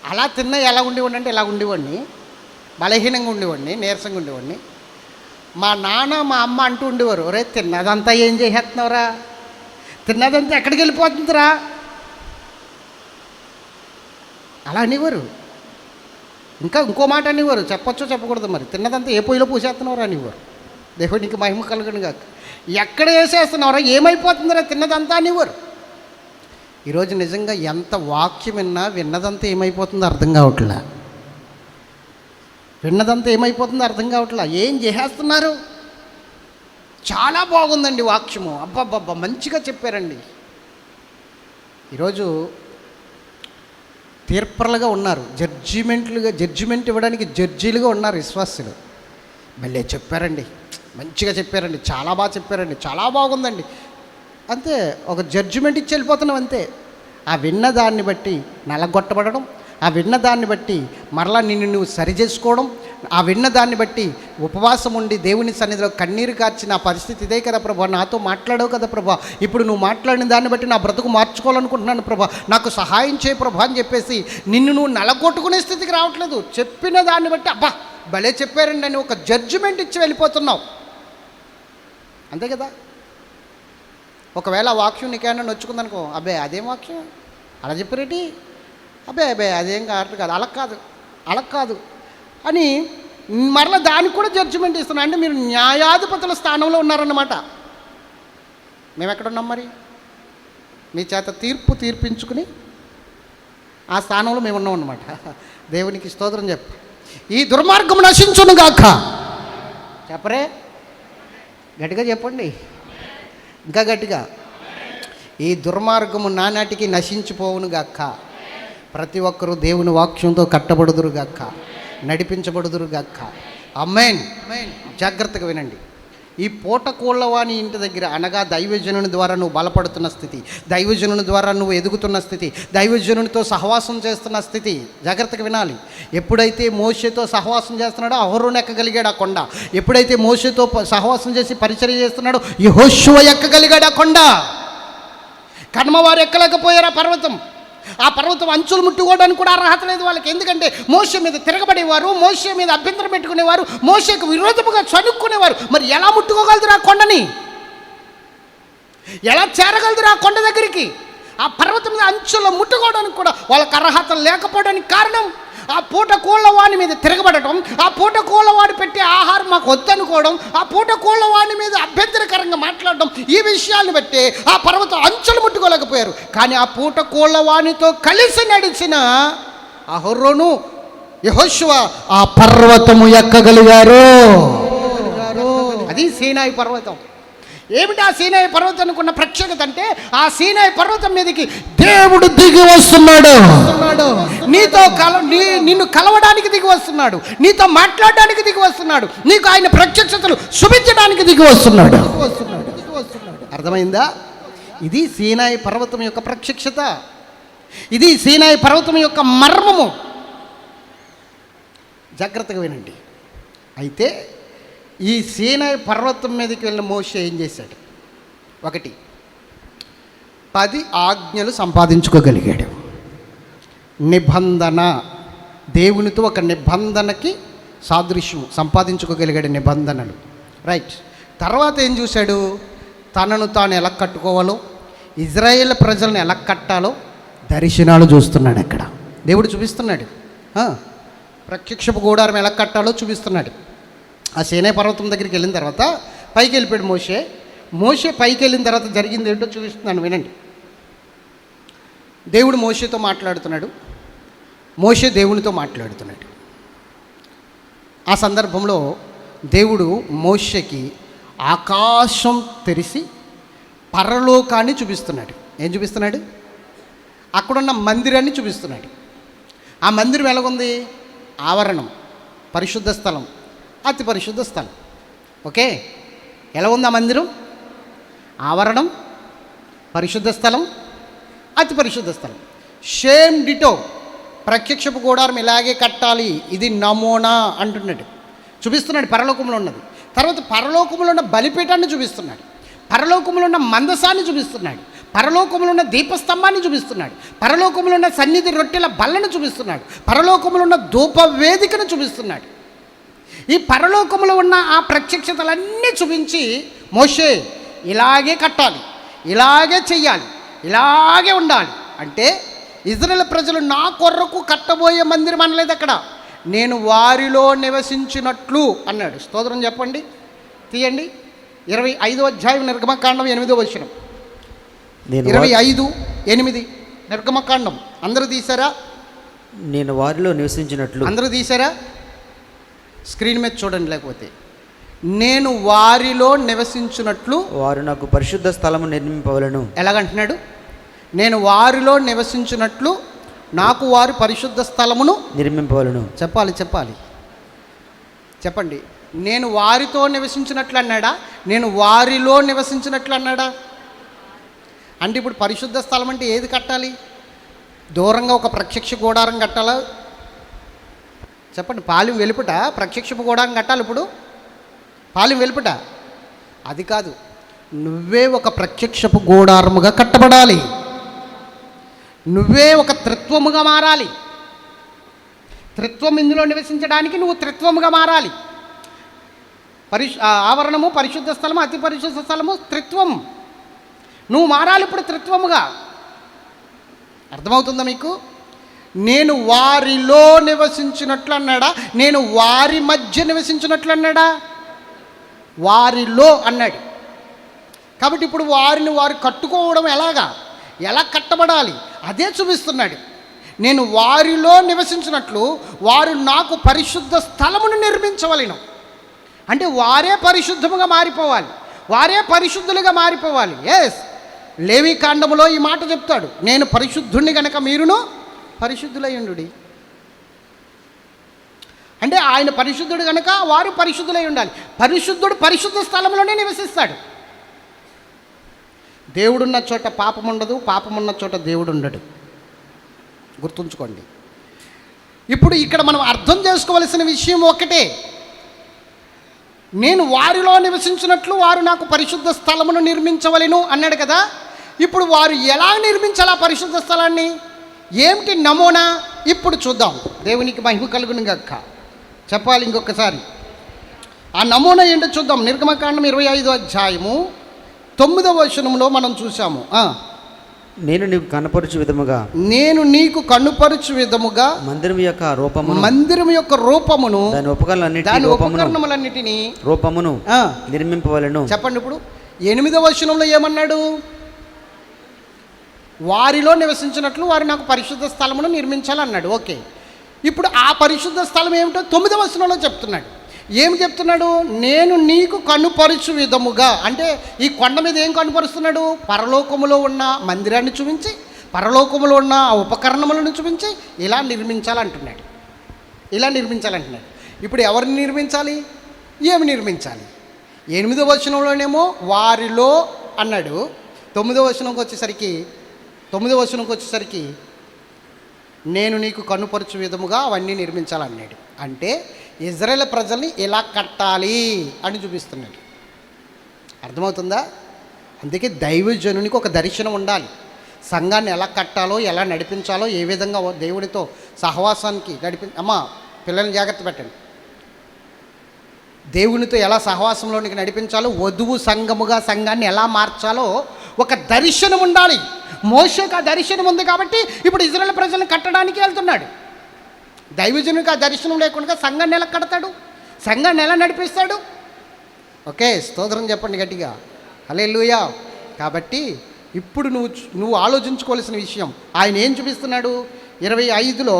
అలా తిన్నా ఎలా ఉండేవాడిని అంటే ఇలా ఉండేవాడిని, బలహీనంగా ఉండేవాడిని, నీరసంగా ఉండేవాడిని. మా నాన్న మా అమ్మ అంటూ ఉండేవారు, ఒరే తిన్నదంతా ఏం చేసేస్తున్నావురా, తిన్నదంతా ఎక్కడికి వెళ్ళిపోతుందిరా, అలా అనేవారు. ఇంకో మాట అనేవారు, చెప్పొచ్చో చెప్పకూడదు మరి, తిన్నదంతా ఏ పొయ్యిలో పూసేస్తున్నావురా అనేవారు. దేవునికి మహిమ కలుగును కాక. ఎక్కడ వేసేస్తున్నావురా, ఏమైపోతుందిరా తిన్నదంతా అనేవారు. ఈరోజు నిజంగా ఎంత వాక్యం విన్నదంతా ఏమైపోతుందో అర్థం కావట్లా. ఏం చేసేస్తున్నారు? చాలా బాగుందండి వాక్యము, అబ్బబ్బబ్బా మంచిగా చెప్పారండి. ఈరోజు తీర్పర్లుగా ఉన్నారు, జడ్జిమెంట్ ఇవ్వడానికి జడ్జీలుగా ఉన్నారు విశ్వాసులు. మళ్ళీ చెప్పారండి, మంచిగా చెప్పారండి, చాలా బాగా చెప్పారండి, చాలా బాగుందండి, అంతే. ఒక జడ్జిమెంట్ ఇచ్చి వెళ్ళిపోతున్నాం అంతే. ఆ విన్నదాన్ని బట్టి నలగొట్టబడడం, ఆ విన్నదాన్ని బట్టి మరలా నిన్ను నువ్వు సరి చేసుకోవడం, ఆ విన్న దాన్ని బట్టి ఉపవాసం ఉండి దేవుని సన్నిధిలో కన్నీరు కార్చిన ఆ పరిస్థితి ఇదే కదా ప్రభా, నాతో మాట్లాడావు కదా ప్రభా, ఇప్పుడు నువ్వు మాట్లాడిన దాన్ని బట్టి నా బ్రతుకు మార్చుకోవాలనుకుంటున్నాను ప్రభా, నాకు సహాయం చేయ ప్రభా అని చెప్పేసి నిన్ను నువ్వు నలగొట్టుకునే స్థితికి రావట్లేదు. చెప్పిన దాన్ని బట్టి అబ్బా భలే చెప్పారండి అని ఒక జడ్జిమెంట్ ఇచ్చి వెళ్ళిపోతున్నావు, అంతే కదా. ఒకవేళ ఆ వాక్యం నీకేమైనా నొచ్చుకుందనుకో, అబ్బే అదేం వాక్యం అలా చెప్పారేటి, అబ్బే అదేం కాదు అలా కాదు అని మరలా దానికి కూడా జడ్జిమెంట్ ఇస్తున్నాం. అంటే మీరు న్యాయాధిపతుల స్థానంలో ఉన్నారన్నమాట. మేము ఎక్కడున్నాం మరి? మీ చేత తీర్పించుకుని ఆ స్థానంలో మేము ఉన్నాం అన్నమాట. దేవునికి స్తోత్రం చెప్పు. ఈ దుర్మార్గం నశించునుగాక. చెప్పరే, గట్టిగా చెప్పండి, ఇంకా గట్టిగా. ఈ దుర్మార్గము నానాటికి నశించిపోవునుగాక. ప్రతి ఒక్కరూ దేవుని వాక్యంతో కట్టబడుదురుగాక, నడిపించబడుదురుగాక. ఆమేన్. జాగ్రత్తగా వినండి. ఈ పూటకోళ్ళవాని ఇంటి దగ్గర అనగా దైవజనుని ద్వారా నువ్వు బలపడుతున్న స్థితి, దైవజనుని ద్వారా నువ్వు ఎదుగుతున్న స్థితి, దైవజనునితో సహవాసం చేస్తున్న స్థితి, జాగ్రత్తగా వినాలి. ఎప్పుడైతే మోషేతో సహవాసం చేస్తున్నాడో అహరోను ఎక్కగలిగాడు ఆ కొండ. ఎప్పుడైతే మోషేతో సహవాసం చేసి పరిచర్య చేస్తున్నాడో యెహోషువ ఎక్కగలిగాడు ఆ కొండ. కర్మవారు ఎక్కలేకపోయారు ఆ పర్వతం అంచులు ముట్టుకోవడానికి కూడా అర్హత లేదు వాళ్ళకి. ఎందుకంటే మోషే మీద తిరగబడేవారు, మోషే మీద అభ్యంతరం పెట్టుకునేవారు, మోషేకు విరోధముగా చనుక్కునేవారు. మరి ఎలా ముట్టుకోగలదురు ఆ కొండని? ఎలా చేరగలదురు ఆ కొండ దగ్గరికి? ఆ పర్వతం మీద అంచుల్లో ముట్టుకోవడానికి కూడా వాళ్ళకి అర్హత లేకపోవడానికి కారణం ఆ పూట కోళ్ళవాడి మీద తిరగబడటం, ఆ పూట కోళ్ళవాడి పెట్టే ఆహారం మాకు వద్దనుకోవడం, ఆ పూట కోళ్ళవాడి మీద అభ్యంతరకరంగా మాట్లాడడం, ఈ విషయాన్ని బట్టి ఆ పర్వతం అంచులు ముట్టుకోలేకపోయారు. కానీ ఆ పూట కోళ్ళవాడితో కలిసి నడిచిన అహరోను యెహోషువ ఆ పర్వతము ఎక్కగలిగారు. అది సీనాయి పర్వతం. ఏమిటి ఆ సీనాయి పర్వతానికి ఉన్న ప్రత్యేకత అంటే, ఆ సీనాయి పర్వతం మీదకి దేవుడు దిగి వస్తున్నాడు. నిన్ను కలవడానికి దిగి వస్తున్నాడు, నీతో మాట్లాడడానికి దిగి వస్తున్నాడు, నీకు ఆయన ప్రత్యక్షతలు చూపించడానికి దిగి వస్తున్నాడు. అర్థమైందా? ఇది సీనాయి పర్వతం యొక్క ప్రత్యక్షత, ఇది సీనాయి పర్వతం యొక్క మర్మము. జాగ్రత్తగా వినండి. అయితే ఈ సీనాయి పర్వతం మీదకి వెళ్ళిన మోషే ఏం చేశాడు? 1, 10 ఆజ్ఞలు సంపాదించుకోగలిగాడు. నిబంధన, దేవునితో ఒక నిబంధనకి సాదృశ్యం సంపాదించుకోగలిగాడు, నిబంధనలు. రైట్. తర్వాత ఏం చూశాడు? తనను తాను ఎలా కట్టుకోవాలో, ఇజ్రాయేల్ ప్రజలను ఎలా కట్టాలో దర్శనాలు చూస్తున్నాడు. అక్కడ దేవుడు చూపిస్తున్నాడు. ప్రత్యక్షపు గుడారం ఎలా కట్టాలో చూపిస్తున్నాడు. ఆ సీనాయి పర్వతం దగ్గరికి వెళ్ళిన తర్వాత పైకి వెళ్ళిపోయాడు మోషే పైకి వెళ్ళిన తర్వాత జరిగింది ఏంటో చూపిస్తున్నాను, వినండి. దేవుడు మోషేతో మాట్లాడుతున్నాడు, మోషే దేవునితో మాట్లాడుతున్నాడు. ఆ సందర్భంలో దేవుడు మోషేకి ఆకాశం తెరిచి పరలోకాన్ని చూపిస్తున్నాడు. ఏం చూపిస్తున్నాడు? అక్కడున్న మందిరాన్ని చూపిస్తున్నాడు. ఆ మందిరం ఎలాగుంది? ఆవరణం, పరిశుద్ధ స్థలం, అతి పరిశుద్ధ స్థలం. ఓకే, ఎలా ఉంది ఆ మందిరం? ఆవరణం, పరిశుద్ధ స్థలం, అతి పరిశుద్ధ స్థలం. Shame ditto. ప్రత్యక్షపు గుడారం ఇలాగే కట్టాలి, ఇది నమూనా అంటున్నాడు, చూపిస్తున్నాడు. పరలోకంలో ఉన్నది. తర్వాత పరలోకంలో ఉన్న బలిపీఠాన్ని చూపిస్తున్నాడు, పరలోకంలో ఉన్న మందసాన్ని చూపిస్తున్నాడు, పరలోకంలో ఉన్న దీపస్తంభాన్ని చూపిస్తున్నాడు, పరలోకంలో ఉన్న సన్నిధి రొట్టెల బల్లను చూపిస్తున్నాడు, పరలోకంలో ఉన్న ధూప వేదికను చూపిస్తున్నాడు. ఈ పరలోకంలో ఉన్న ఆ ప్రత్యక్షతలన్నీ చూపించి మోషే ఇలాగే కట్టాలి, ఇలాగే చెయ్యాలి, ఇలాగే ఉండాలి అంటే, ఇజ్రాయేల్ ప్రజలు నా కొరకు కట్టబోయే మందిరం అనలేదు అక్కడ, నేను వారిలో నివసించినట్లు అన్నాడు. స్తోత్రం చెప్పండి. తీయండి 25వ అధ్యాయం నిర్గమకాండం 8వ వచనం. 25:8 నిర్గమకాండం. అందరూ తీశారా? నేను వారిలో నివసించినట్లు. అందరూ తీశారా? స్క్రీన్ మీద చూడండి, లేకపోతే. నేను వారిలో నివసించినట్లు వారు నాకు పరిశుద్ధ స్థలము నిర్మింపవలెను. ఎలాగంటున్నాడు? నేను వారిలో నివసించినట్లు నాకు వారి పరిశుద్ధ స్థలమును నిర్మింపవలెను. చెప్పండి. నేను వారితో నివసించినట్లు అన్నాడా? నేను వారిలో నివసించినట్లు అన్నాడా? అంటే ఇప్పుడు పరిశుద్ధ స్థలం అంటే ఏది కట్టాలి? దూరంగా ఒక ప్రత్యక్ష గుడారం కట్టాలా? చెప్పండి, పాలెం వెలుపుట ప్రత్యక్షపు గూడారం కట్టాలి. ఇప్పుడు పాలెం వెలుపుట అది కాదు, నువ్వే ఒక ప్రత్యక్షపు గూడారముగా కట్టబడాలి. నువ్వే ఒక త్రిత్వముగా మారాలి. త్రిత్వం ఇందులో నివసించడానికి నువ్వు త్రిత్వముగా మారాలి. ఆవరణము, పరిశుద్ధ స్థలము, అతి పరిశుద్ధ స్థలము, త్రిత్వం. నువ్వు మారాలి ఇప్పుడు త్రిత్వముగా. అర్థమవుతుందా మీకు? నేను వారిలో నివసించినట్లు అన్నాడా? నేను వారి మధ్య నివసించినట్లు అన్నాడా? వారిలో అన్నాడు. కాబట్టి ఇప్పుడు వారిని వారు కట్టుకోవడం ఎలా కట్టబడాలి అదే చూపిస్తున్నాడు. నేను వారిలో నివసించినట్లు వారు నాకు పరిశుద్ధ స్థలమును నిర్మించవలెను. అంటే వారే పరిశుద్ధముగా మారిపోవాలి, వారే పరిశుద్ధులుగా మారిపోవాలి. ఎస్, లేవి కాండములో ఈ మాట చెప్తాడు, నేను పరిశుద్ధుణ్ణి కనుక మీరును పరిశుద్ధులయ్యుండుడి. అంటే ఆయన పరిశుద్ధుడు కనుక వారు పరిశుద్ధులై ఉండాలి. పరిశుద్ధుడు పరిశుద్ధ స్థలంలోనే నివసిస్తాడు. దేవుడున్న చోట పాపం ఉండదు, పాపమున్న చోట దేవుడు ఉండడు. గుర్తుంచుకోండి. ఇప్పుడు ఇక్కడ మనం అర్థం చేసుకోవలసిన విషయం ఒకటే, నేను వారిలో నివసించినట్లు వారు నాకు పరిశుద్ధ స్థలమును నిర్మించవలెను అన్నాడు కదా. ఇప్పుడు వారు ఎలా నిర్మించాలి ఆ పరిశుద్ధ స్థలాన్ని? ఏమిటి నమూనా? ఇప్పుడు చూద్దాం. దేవునికి మహిమ కలుగును గాక. చెప్పాలి ఇంకొకసారి. ఆ నమూనా ఏంటో చూద్దాం. నిర్గమకాండం 25వ అధ్యాయము 9వ వచనంలో మనం చూసాము. నేను నీకు కనపరచు విధముగా, నేను నీకు కనుపరచు విధముగా మందిరం యొక్క రూపమును, మందిరం యొక్క రూపమును, దాని ఉపకరణలన్నిటిని రూపమును నిర్మింపవలెను. చెప్పండి. ఇప్పుడు 8వ వచనంలో ఏమన్నాడు? వారిలో నివసించినట్లు వారు నాకు పరిశుద్ధ స్థలమును నిర్మించాలన్నాడు. ఓకే, ఇప్పుడు ఆ పరిశుద్ధ స్థలం ఏమిటో 9వ వచనంలో చెప్తున్నాడు. ఏం చెప్తున్నాడు? నేను నీకు కనుపరచు విధముగా. అంటే ఈ కొండ మీద ఏం కనుపరుస్తున్నాడు? పరలోకములో ఉన్న మందిరాన్ని చూపించి, పరలోకములో ఉన్న ఆ ఉపకరణములను చూపించి ఇలా నిర్మించాలంటున్నాడు. ఇప్పుడు ఎవరిని నిర్మించాలి? ఏమి నిర్మించాలి? 8వ వచనంలోనేమో వారిలో అన్నాడు. 9వ వచనంకి వచ్చేసరికి నేను నీకు కనుపరచు విధముగా అవన్నీ నిర్మించాలన్నాడు. అంటే ఇజ్రాయేల్ ప్రజల్ని ఎలా కట్టాలి అని చూపిస్తున్నాడు. అర్థమవుతుందా? అందుకే దైవజనునికి ఒక దర్శనం ఉండాలి. సంఘాన్ని ఎలా కట్టాలో, ఎలా నడిపించాలో, ఏ విధంగా దేవుడితో సహవాసానికి అమ్మా పిల్లల్ని జాగ్రత్త పెట్టండి. దేవునితో ఎలా సహవాసంలోనికి నడిపించాలో, వధువు సంఘముగా సంఘాన్ని ఎలా మార్చాలో ఒక దర్శనం ఉండాలి. మోషేకు ఆ దర్శనం ఉంది కాబట్టి ఇప్పుడు ఇజ్రాయేల్ ప్రజలను కట్టడానికి వెళ్తున్నాడు. దైవజనునికి ఆ దర్శనం లేకుండా సంఘాన్ని ఎలా కడతాడు? సంఘాన్ని ఎలా నడిపిస్తాడు? ఓకే, స్తోత్రం చెప్పండి గట్టిగా, హల్లెలూయా. కాబట్టి ఇప్పుడు నువ్వు ఆలోచించుకోవాల్సిన విషయం ఆయన ఏం చూపిస్తున్నాడు? 25లో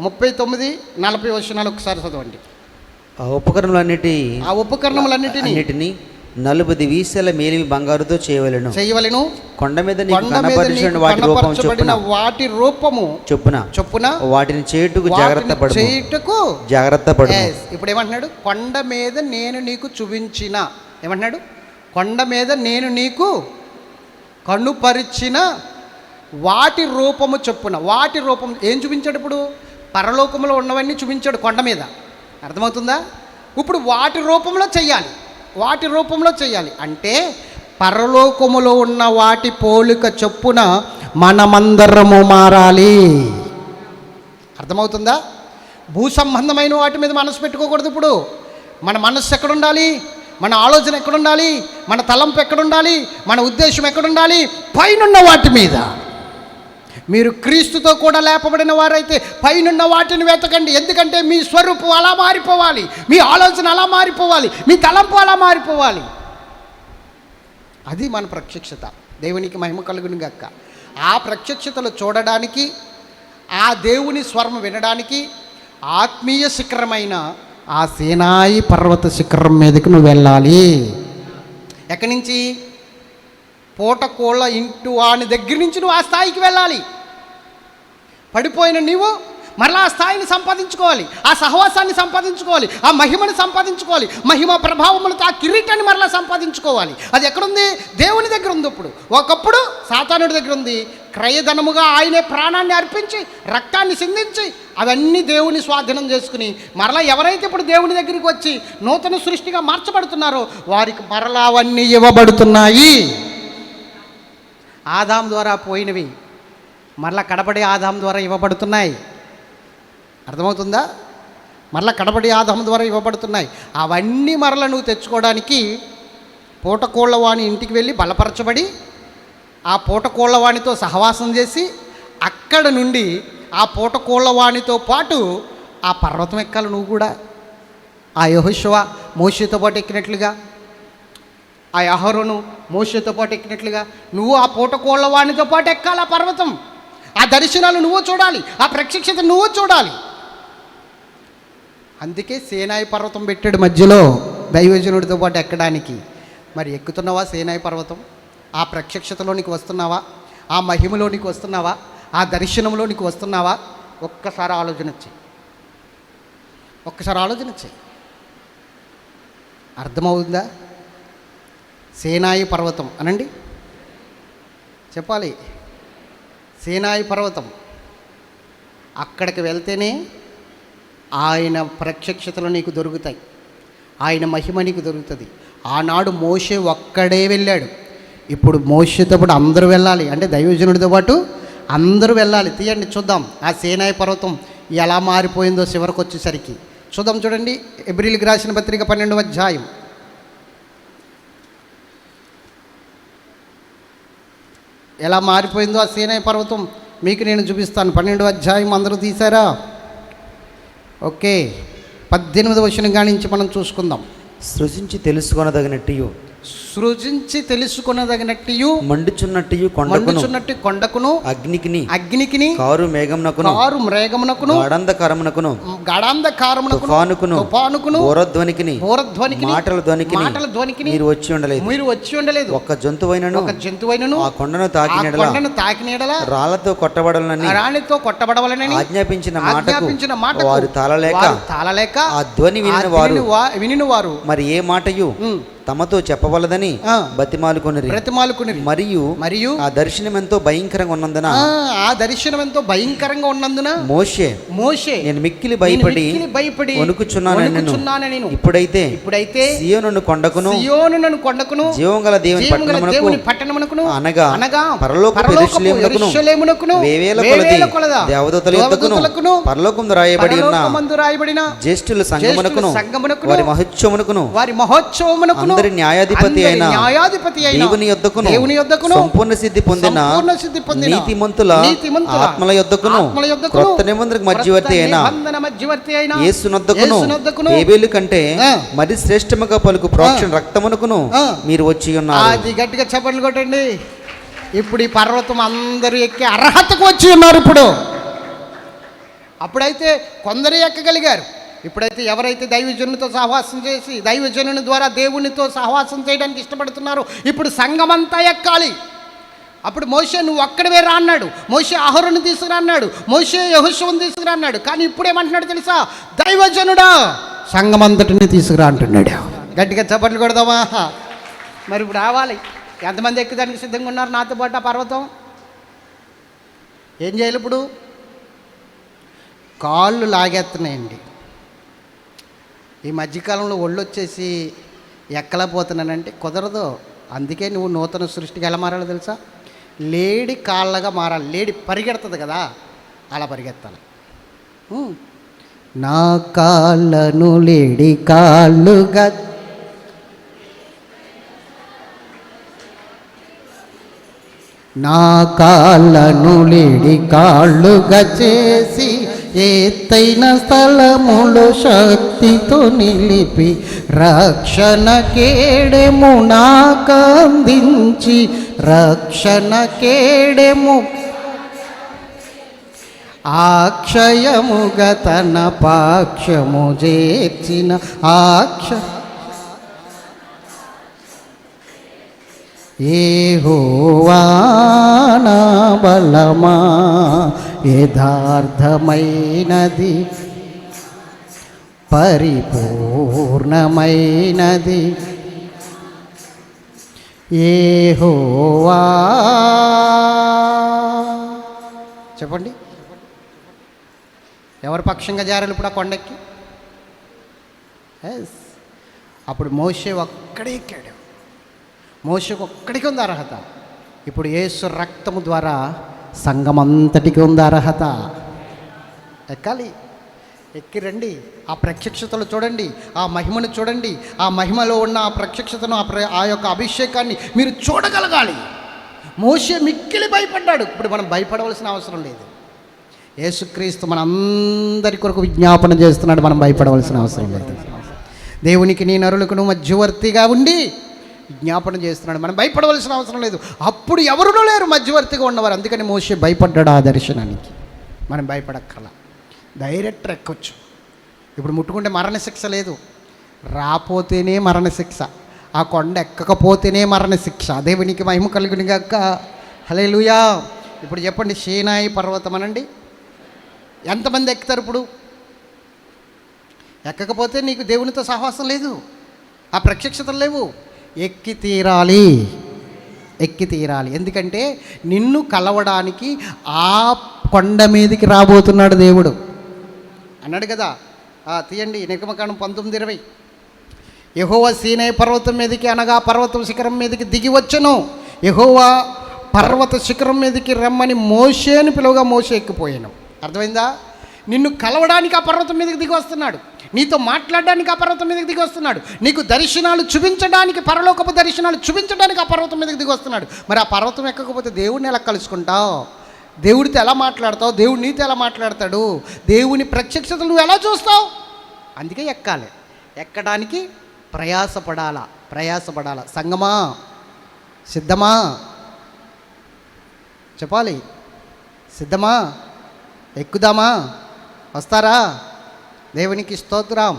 39, 40 వచనాలు ఒకసారి చదవండి. ఆ ఉపకరణములన్నిటిని 40 వీసెల మేలిమి బంగారుతో చేయవలెను. కొండ మీద కనపరచబడిన వాటి రూపము చొప్పున వాటిని చేయుటకు జాగ్రత్త పడు. ఇప్పుడు ఏమంటున్నాడు? కొండ మీద నేను నీకు చూపించిన, ఏమంటున్నాడు? కొండ మీద నేను నీకు కనుపరిచిన వాటి రూపము చొప్పున. వాటి రూపం ఏం చూపించాడు? ఇప్పుడు పరలోకంలో ఉన్నవన్నీ చూపించాడు కొండ మీద. అర్థమవుతుందా? ఇప్పుడు వాటి రూపంలో చెయ్యాలి. అంటే పరలోకములో ఉన్న వాటి పోలిక చొప్పున మనమందరము మారాలి. అర్థమవుతుందా? భూ సంబంధమైన వాటి మీద మనసు పెట్టుకోకూడదు. ఇప్పుడు మన మనస్సు ఎక్కడుండాలి? మన ఆలోచన ఎక్కడుండాలి? మన తలంపు ఎక్కడుండాలి? మన ఉద్దేశం ఎక్కడుండాలి? పైనున్న వాటి మీద. మీరు క్రీస్తుతో కూడా లేపబడిన వారైతే పైనున్న వాటిని వెతకండి. ఎందుకంటే మీ స్వరూపం అలా మారిపోవాలి, మీ ఆలోచన అలా మారిపోవాలి, మీ తలంపు అలా మారిపోవాలి. అది మన ప్రత్యక్షత. దేవునికి మహిమ కలుగును గాక. ఆ ప్రత్యక్షతలు చూడడానికి, ఆ దేవుని స్వరం వినడానికి ఆత్మీయ శిఖరమైన ఆ సీనాయి పర్వత శిఖరం మీదకి నువ్వు వెళ్ళాలి. ఎక్కడి నుంచి? పూటకోళ్ళ ఇంటి వాని దగ్గర నుంచి నువ్వు ఆ స్థాయికి వెళ్ళాలి. పడిపోయిన నీవు మరలా ఆ స్థాయిని సంపాదించుకోవాలి, ఆ సహవాసాన్ని సంపాదించుకోవాలి, ఆ మహిమను సంపాదించుకోవాలి, మహిమ ప్రభావములతో ఆ కిరీటాన్ని మరలా సంపాదించుకోవాలి. అది ఎక్కడుంది? దేవుని దగ్గర ఉంది. ఇప్పుడు ఒకప్పుడు సాతానుడి దగ్గర ఉంది. క్రయధనముగా ఆయనే ప్రాణాన్ని అర్పించి రక్తాన్ని సిందించి అవన్నీ దేవుని స్వాధీనం చేసుకుని మరలా ఎవరైతే ఇప్పుడు దేవుని దగ్గరికి వచ్చి నూతన సృష్టిగా మార్చబడుతున్నారో వారికి మరలా అవన్నీ ఇవ్వబడుతున్నాయి. ఆదాం ద్వారా పోయినవి మరలా కడపడి ఆదాం ద్వారా ఇవ్వబడుతున్నాయి. అర్థమవుతుందా? మరలా కడపడి ఆదాం ద్వారా ఇవ్వబడుతున్నాయి. అవన్నీ మరలా నువ్వు తెచ్చుకోవడానికి పూటకోళ్ళవాణి ఇంటికి వెళ్ళి బలపరచబడి ఆ పూటకోళ్ళవాణితో సహవాసం చేసి అక్కడ నుండి ఆ పూటకోళ్ళవాణితో పాటు ఆ పర్వతం ఎక్కాలి నువ్వు కూడా. ఆ యెహోషువ మోషేతో పాటు ఎక్కినట్లుగా, ఆ అహరోను మోషేతో పాటు ఎక్కినట్లుగా నువ్వు ఆ పూటకోళ్ళవాణితో పాటు ఎక్కాలి ఆ పర్వతం. ఆ దర్శనాలు నువ్వు చూడాలి, ఆ ప్రత్యక్షత నువ్వు చూడాలి. అందుకే సేనాయి పర్వతం పెట్టాడు మధ్యలో దైవజనుడితో పాటు ఎక్కడానికి. మరి ఎక్కుతున్నావా సేనాయి పర్వతం? ఆ ప్రత్యక్షతలోనికి వస్తున్నావా? ఆ మహిమలోనికి వస్తున్నావా? ఆ దర్శనంలోనికి వస్తున్నావా? ఒక్కసారి ఆలోచన చేయి, ఒక్కసారి ఆలోచన చేయి. అర్థమవుతుందా? సేనాయి పర్వతం అనండి, చెప్పాలి. సేనాయి పర్వతం అక్కడికి వెళ్తేనే ఆయన ప్రత్యక్షతలు నీకు దొరుకుతాయి, ఆయన మహిమ నీకు దొరుకుతుంది. ఆనాడు మోషే ఒక్కడే వెళ్ళాడు, ఇప్పుడు మోషేతో పాటు అందరూ వెళ్ళాలి. అంటే దైవజనుడితో పాటు అందరూ వెళ్ళాలి. తీయండి చూద్దాం ఆ సేనాయి పర్వతం ఎలా మారిపోయిందో చివరికి వచ్చేసరికి. చూద్దాం, చూడండి. ఎబ్రిల్కి రాసిన పత్రిక 12వ అధ్యాయం ఎలా మారిపోయిందో ఆ సేనాయి పర్వతం మీకు నేను చూపిస్తాను. 12వ అధ్యాయం అందరూ తీశారా? ఓకే, 18వ వచనం కాడి నుంచి మనం చూసుకుందాం. సృజించి తెలుసుకొనదగినట్టు, సృజించి తెలుసుకొనదగినట్టు, మండుచున్నట్టు కొండకును అగ్నికిని కారు మేఘమునకును గాఢాంధకారమునకును తుఫానుకును మాటల ధ్వనికి మీరు వచ్చి ఉండలేదు. ఒక్క జంతువైనను ఆ కొండను తాకిన యెడల రాళ్లతో కొట్టబడవలనని ఆజ్ఞాపించిన మాటకు వారు తాళలేక ఆ ధ్వని వినిన వారు మరి ఏ మాటయు తమతో చెప్పవలదని బ్రతిమాలుకొనిరి. మరియు ఆ దర్శనం ఎంతో భయంకరంగా ఉన్నందున మోషే నేను మిక్కిలి భయపడి వణుకుచున్నానెను. ఇప్పుడైతే సీయోను కొండకును జీవం గల దేవుని పట్టణమునకును అనగా పరలోకపు యెరూషలేమునకును వేవేల కొలది దేవదూతల యొద్దకును పరలోకమందు రాయబడిన జ్యేష్ఠుల సంగమునకును వారి మహోత్సవమునకును అందరి న్యాయాధిపతి అయిన దేవుని యొద్దకును సంపూర్ణ సిద్ధి పొందిన నీతిమంతుల ఆత్మల యొద్దకును క్రొత్త నిబంధనకు మధ్యవర్తి అయిన యేసునొద్దకును హేబేలు కంటే మరి శ్రేష్టముగా పలుకు ప్రోక్షణ రక్తమునకును మీరు వచ్చి ఉన్నారు. అది గట్టిగా చప్పట్లు కొట్టండి. ఇప్పుడు ఈ పర్వతం అందరూ ఎక్కే అర్హతకు వచ్చి ఉన్నారు. అప్పుడైతే కొందరు ఎక్కగలిగారు. ఇప్పుడైతే ఎవరైతే దైవజనునితో సహవాసం చేసి దైవజనుని ద్వారా దేవునితో సహవాసం చేయడానికి ఇష్టపడుతున్నారో ఇప్పుడు సంఘమంతా ఎక్కాలి. అప్పుడు మోషే నువ్వు ఒక్కడివే రా అన్నాడు, మోషే అహరోను తీసుకురా అన్నాడు, మోషే యెహోషువను తీసుకురా అన్నాడు. కానీ ఇప్పుడు ఏమంటున్నాడు తెలుసా? దైవజనుడా సంఘమంతటిని తీసుకురా అంటున్నాడు. గట్టిగా చప్పట్లు కొడదామా? మరి ఇప్పుడు రావాలి. ఎంతమంది ఎక్కడానికి సిద్ధంగా ఉన్నారు నాతో పాటు ఆ పర్వతం? ఏం చేయాలి ఇప్పుడు? కాళ్ళు లాగేస్తున్నాయండి. ఈ మధ్యకాలంలో ఒళ్ళు వచ్చేసి ఎక్కలేకపోతున్నానంటే కుదరదు. అందుకే నువ్వు నూతన సృష్టికి ఎలా మారాలో తెలుసా? లేడి కాళ్ళగా మారాలి. లేడి పరిగెడుతుంది కదా, అలా పరిగెత్తాలి. నా కాళ్ళను లేడి కాళ్ళుగా నా కాళ్ళను లేడి కాళ్ళుగా చేసి ఎత్తైన స్థలములో శక్తితో నిలిపి రక్షణ కేడెము నాకందించి రక్షణ కేడెము అక్షయముగా తన పాక్షము చేర్చిన యెహోవా నా బలమా యథార్థమైనది పరిపూర్ణమైనది యెహోవా. చెప్పండి. ఎవరి పక్షంగా జారారు ఇప్పుడు ఆ కొండెక్కి? ఎస్. అప్పుడు మోషే ఒక్కడే ఎక్కాడు. మోషేకు ఒక్కడికి ఉంది అర్హత. ఇప్పుడు యేసు రక్తము ద్వారా సంఘమంతటికి ఉంది అర్హత. ఎక్కాలి, ఎక్కి రండి. ఆ ప్రత్యక్షతలు చూడండి, ఆ మహిమను చూడండి. ఆ మహిమలో ఉన్న ఆ ప్రత్యక్షతను, ఆ యొక్క అభిషేకాన్ని మీరు చూడగలగాలి. మోషే మిక్కిలి భయపడ్డాడు. ఇప్పుడు మనం భయపడవలసిన అవసరం లేదు. యేసుక్రీస్తు మనందరి కొరకు విజ్ఞాపన చేస్తున్నాడు. మనం భయపడవలసిన అవసరం లేదు. దేవునికి నీ నరులకు మధ్యవర్తిగా ఉండి విజ్ఞాపన చేస్తున్నాడు. మనం భయపడవలసిన అవసరం లేదు. అప్పుడు ఎవరునూ లేరు మధ్యవర్తిగా ఉన్నవారు. అందుకని మోషే భయపడ్డాడు ఆ దర్శనానికి. మనం భయపడక్కల, డైరెక్ట్ ఎక్కొచ్చు. ఇప్పుడు ముట్టుకుంటే మరణశిక్ష లేదు, రాపోతేనే మరణశిక్ష, ఆ కొండ ఎక్కకపోతేనే మరణశిక్ష. దేవునికి మహిమ కలుగును గాక. హల్లెలూయా. ఇప్పుడు చెప్పండి, సీనాయి పర్వతం అనండి. ఎంతమంది ఎక్కుతారు? ఇప్పుడు ఎక్కకపోతే నీకు దేవునితో సహవాసం లేదు, ఆ ప్రత్యక్షతలు లేవు. ఎక్కి తీరాలి, ఎక్కి తీరాలి. ఎందుకంటే నిన్ను కలవడానికి ఆ కొండ మీదకి రాబోతున్నాడు దేవుడు అన్నాడు కదా. తీయండి, నిర్గమకాండం 19:20. యెహోవా సీనాయి పర్వతం మీదకి, అనగా పర్వతం శిఖరం మీదకి దిగి వచ్చెను. యెహోవా పర్వత శిఖరం మీదకి రమ్మని మోషేని పిలువగా మోషే ఎక్కిపోయాను. అర్థమైందా? నిన్ను కలవడానికి ఆ పర్వతం మీదకి దిగి వస్తున్నాడు. నీతో మాట్లాడడానికి ఆ పర్వతం మీదకి దిగి వస్తున్నాడు. నీకు దర్శనాలు చూపించడానికి, పరలోకపు దర్శనాలు చూపించడానికి ఆ పర్వతం మీదకి దిగి వస్తున్నాడు. మరి ఆ పర్వతం ఎక్కకపోతే దేవుడిని ఎలా కలుసుకుంటావు? దేవుడితో ఎలా మాట్లాడతావు? దేవుడు నీతో ఎలా మాట్లాడతాడు? దేవుని ప్రత్యక్షతలు నువ్వు ఎలా చూస్తావు? అందుకే ఎక్కాలి. ఎక్కడానికి ప్రయాసపడాలా. సంగమా సిద్ధమా? చెప్పాలి. సిద్ధమా? ఎక్కుదామా? వస్తారా? దేవునికి స్తోత్రం.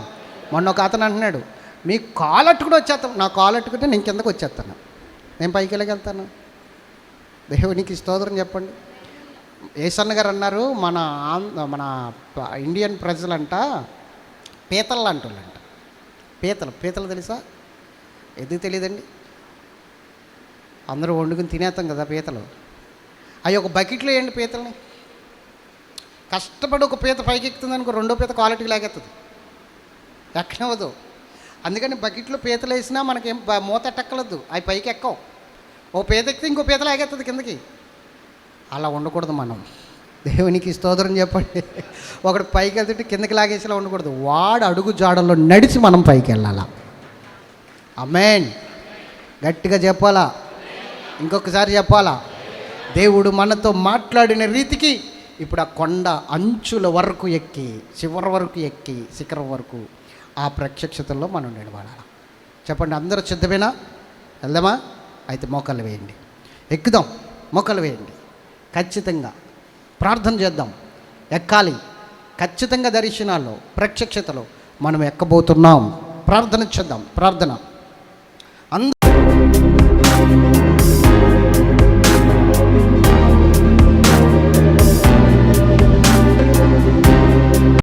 మొన్న ఒక అతను అంటున్నాడు, మీ కాలట్టుకుని వచ్చేస్తాను. నా కాలట్టుకుంటే నేను కిందకు వచ్చేస్తాను, నేను పైకి వెళ్ళగలుగుతాను. దేవునికి స్తోత్రం చెప్పండి. ఏసన్న గారు అన్నారు, మన ఇండియన్ ప్రజలంట పీతలు లాంటి వాళ్ళంట. పీతలు తెలుసా? ఎందుకు తెలియదండి? అందరూ వండుకుని తినేస్తాం కదా పీతలు. అవి ఒక బకెట్లో వేయండి పీతల్ని. కష్టపడి ఒక పీత పైకి ఎక్కుతుంది అనుకో, రెండో పీత క్వాలిటీ లాగెత్తుంది, ఎక్కనవదు. అందుకని బకెట్లో పీతలు వేసినా మనకేం మూత ఎట్టక్కలద్దు, అవి పైకి ఎక్కవు. ఓ పీత ఎక్కితే ఇంకో పీత లాగెత్తుంది కిందకి. అలా ఉండకూడదు మనం. దేవునికి స్తోత్రం చెప్పండి. ఒకటి పైకి వెళ్తుంటే కిందకి లాగేసేలా ఉండకూడదు. వాడు అడుగు జాడల్లో నడిచి మనం పైకి వెళ్ళాలా. ఆమేన్. గట్టిగా చెప్పాలా, ఇంకొకసారి చెప్పాలా. దేవుడు మనతో మాట్లాడిన రీతికి ఇప్పుడు ఆ కొండ అంచుల వరకు ఎక్కి, చివరి వరకు ఎక్కి, శిఖరం వరకు ఆ ప్రత్యక్షతల్లో మనం నిలబడాలి. చెప్పండి, అందరూ సిద్ధమేనా? వెళ్దామా? అయితే మోకాళ్ళు వేయండి, ఎక్కుదాం. మోకాళ్ళు వేయండి. ఖచ్చితంగా ప్రార్థన చేద్దాం. ఎక్కాలి. ఖచ్చితంగా దర్శనాల్లో, ప్రత్యక్షతలో మనం ఎక్కబోతున్నాం. ప్రార్థన చేద్దాం. ప్రార్థన. అందరూ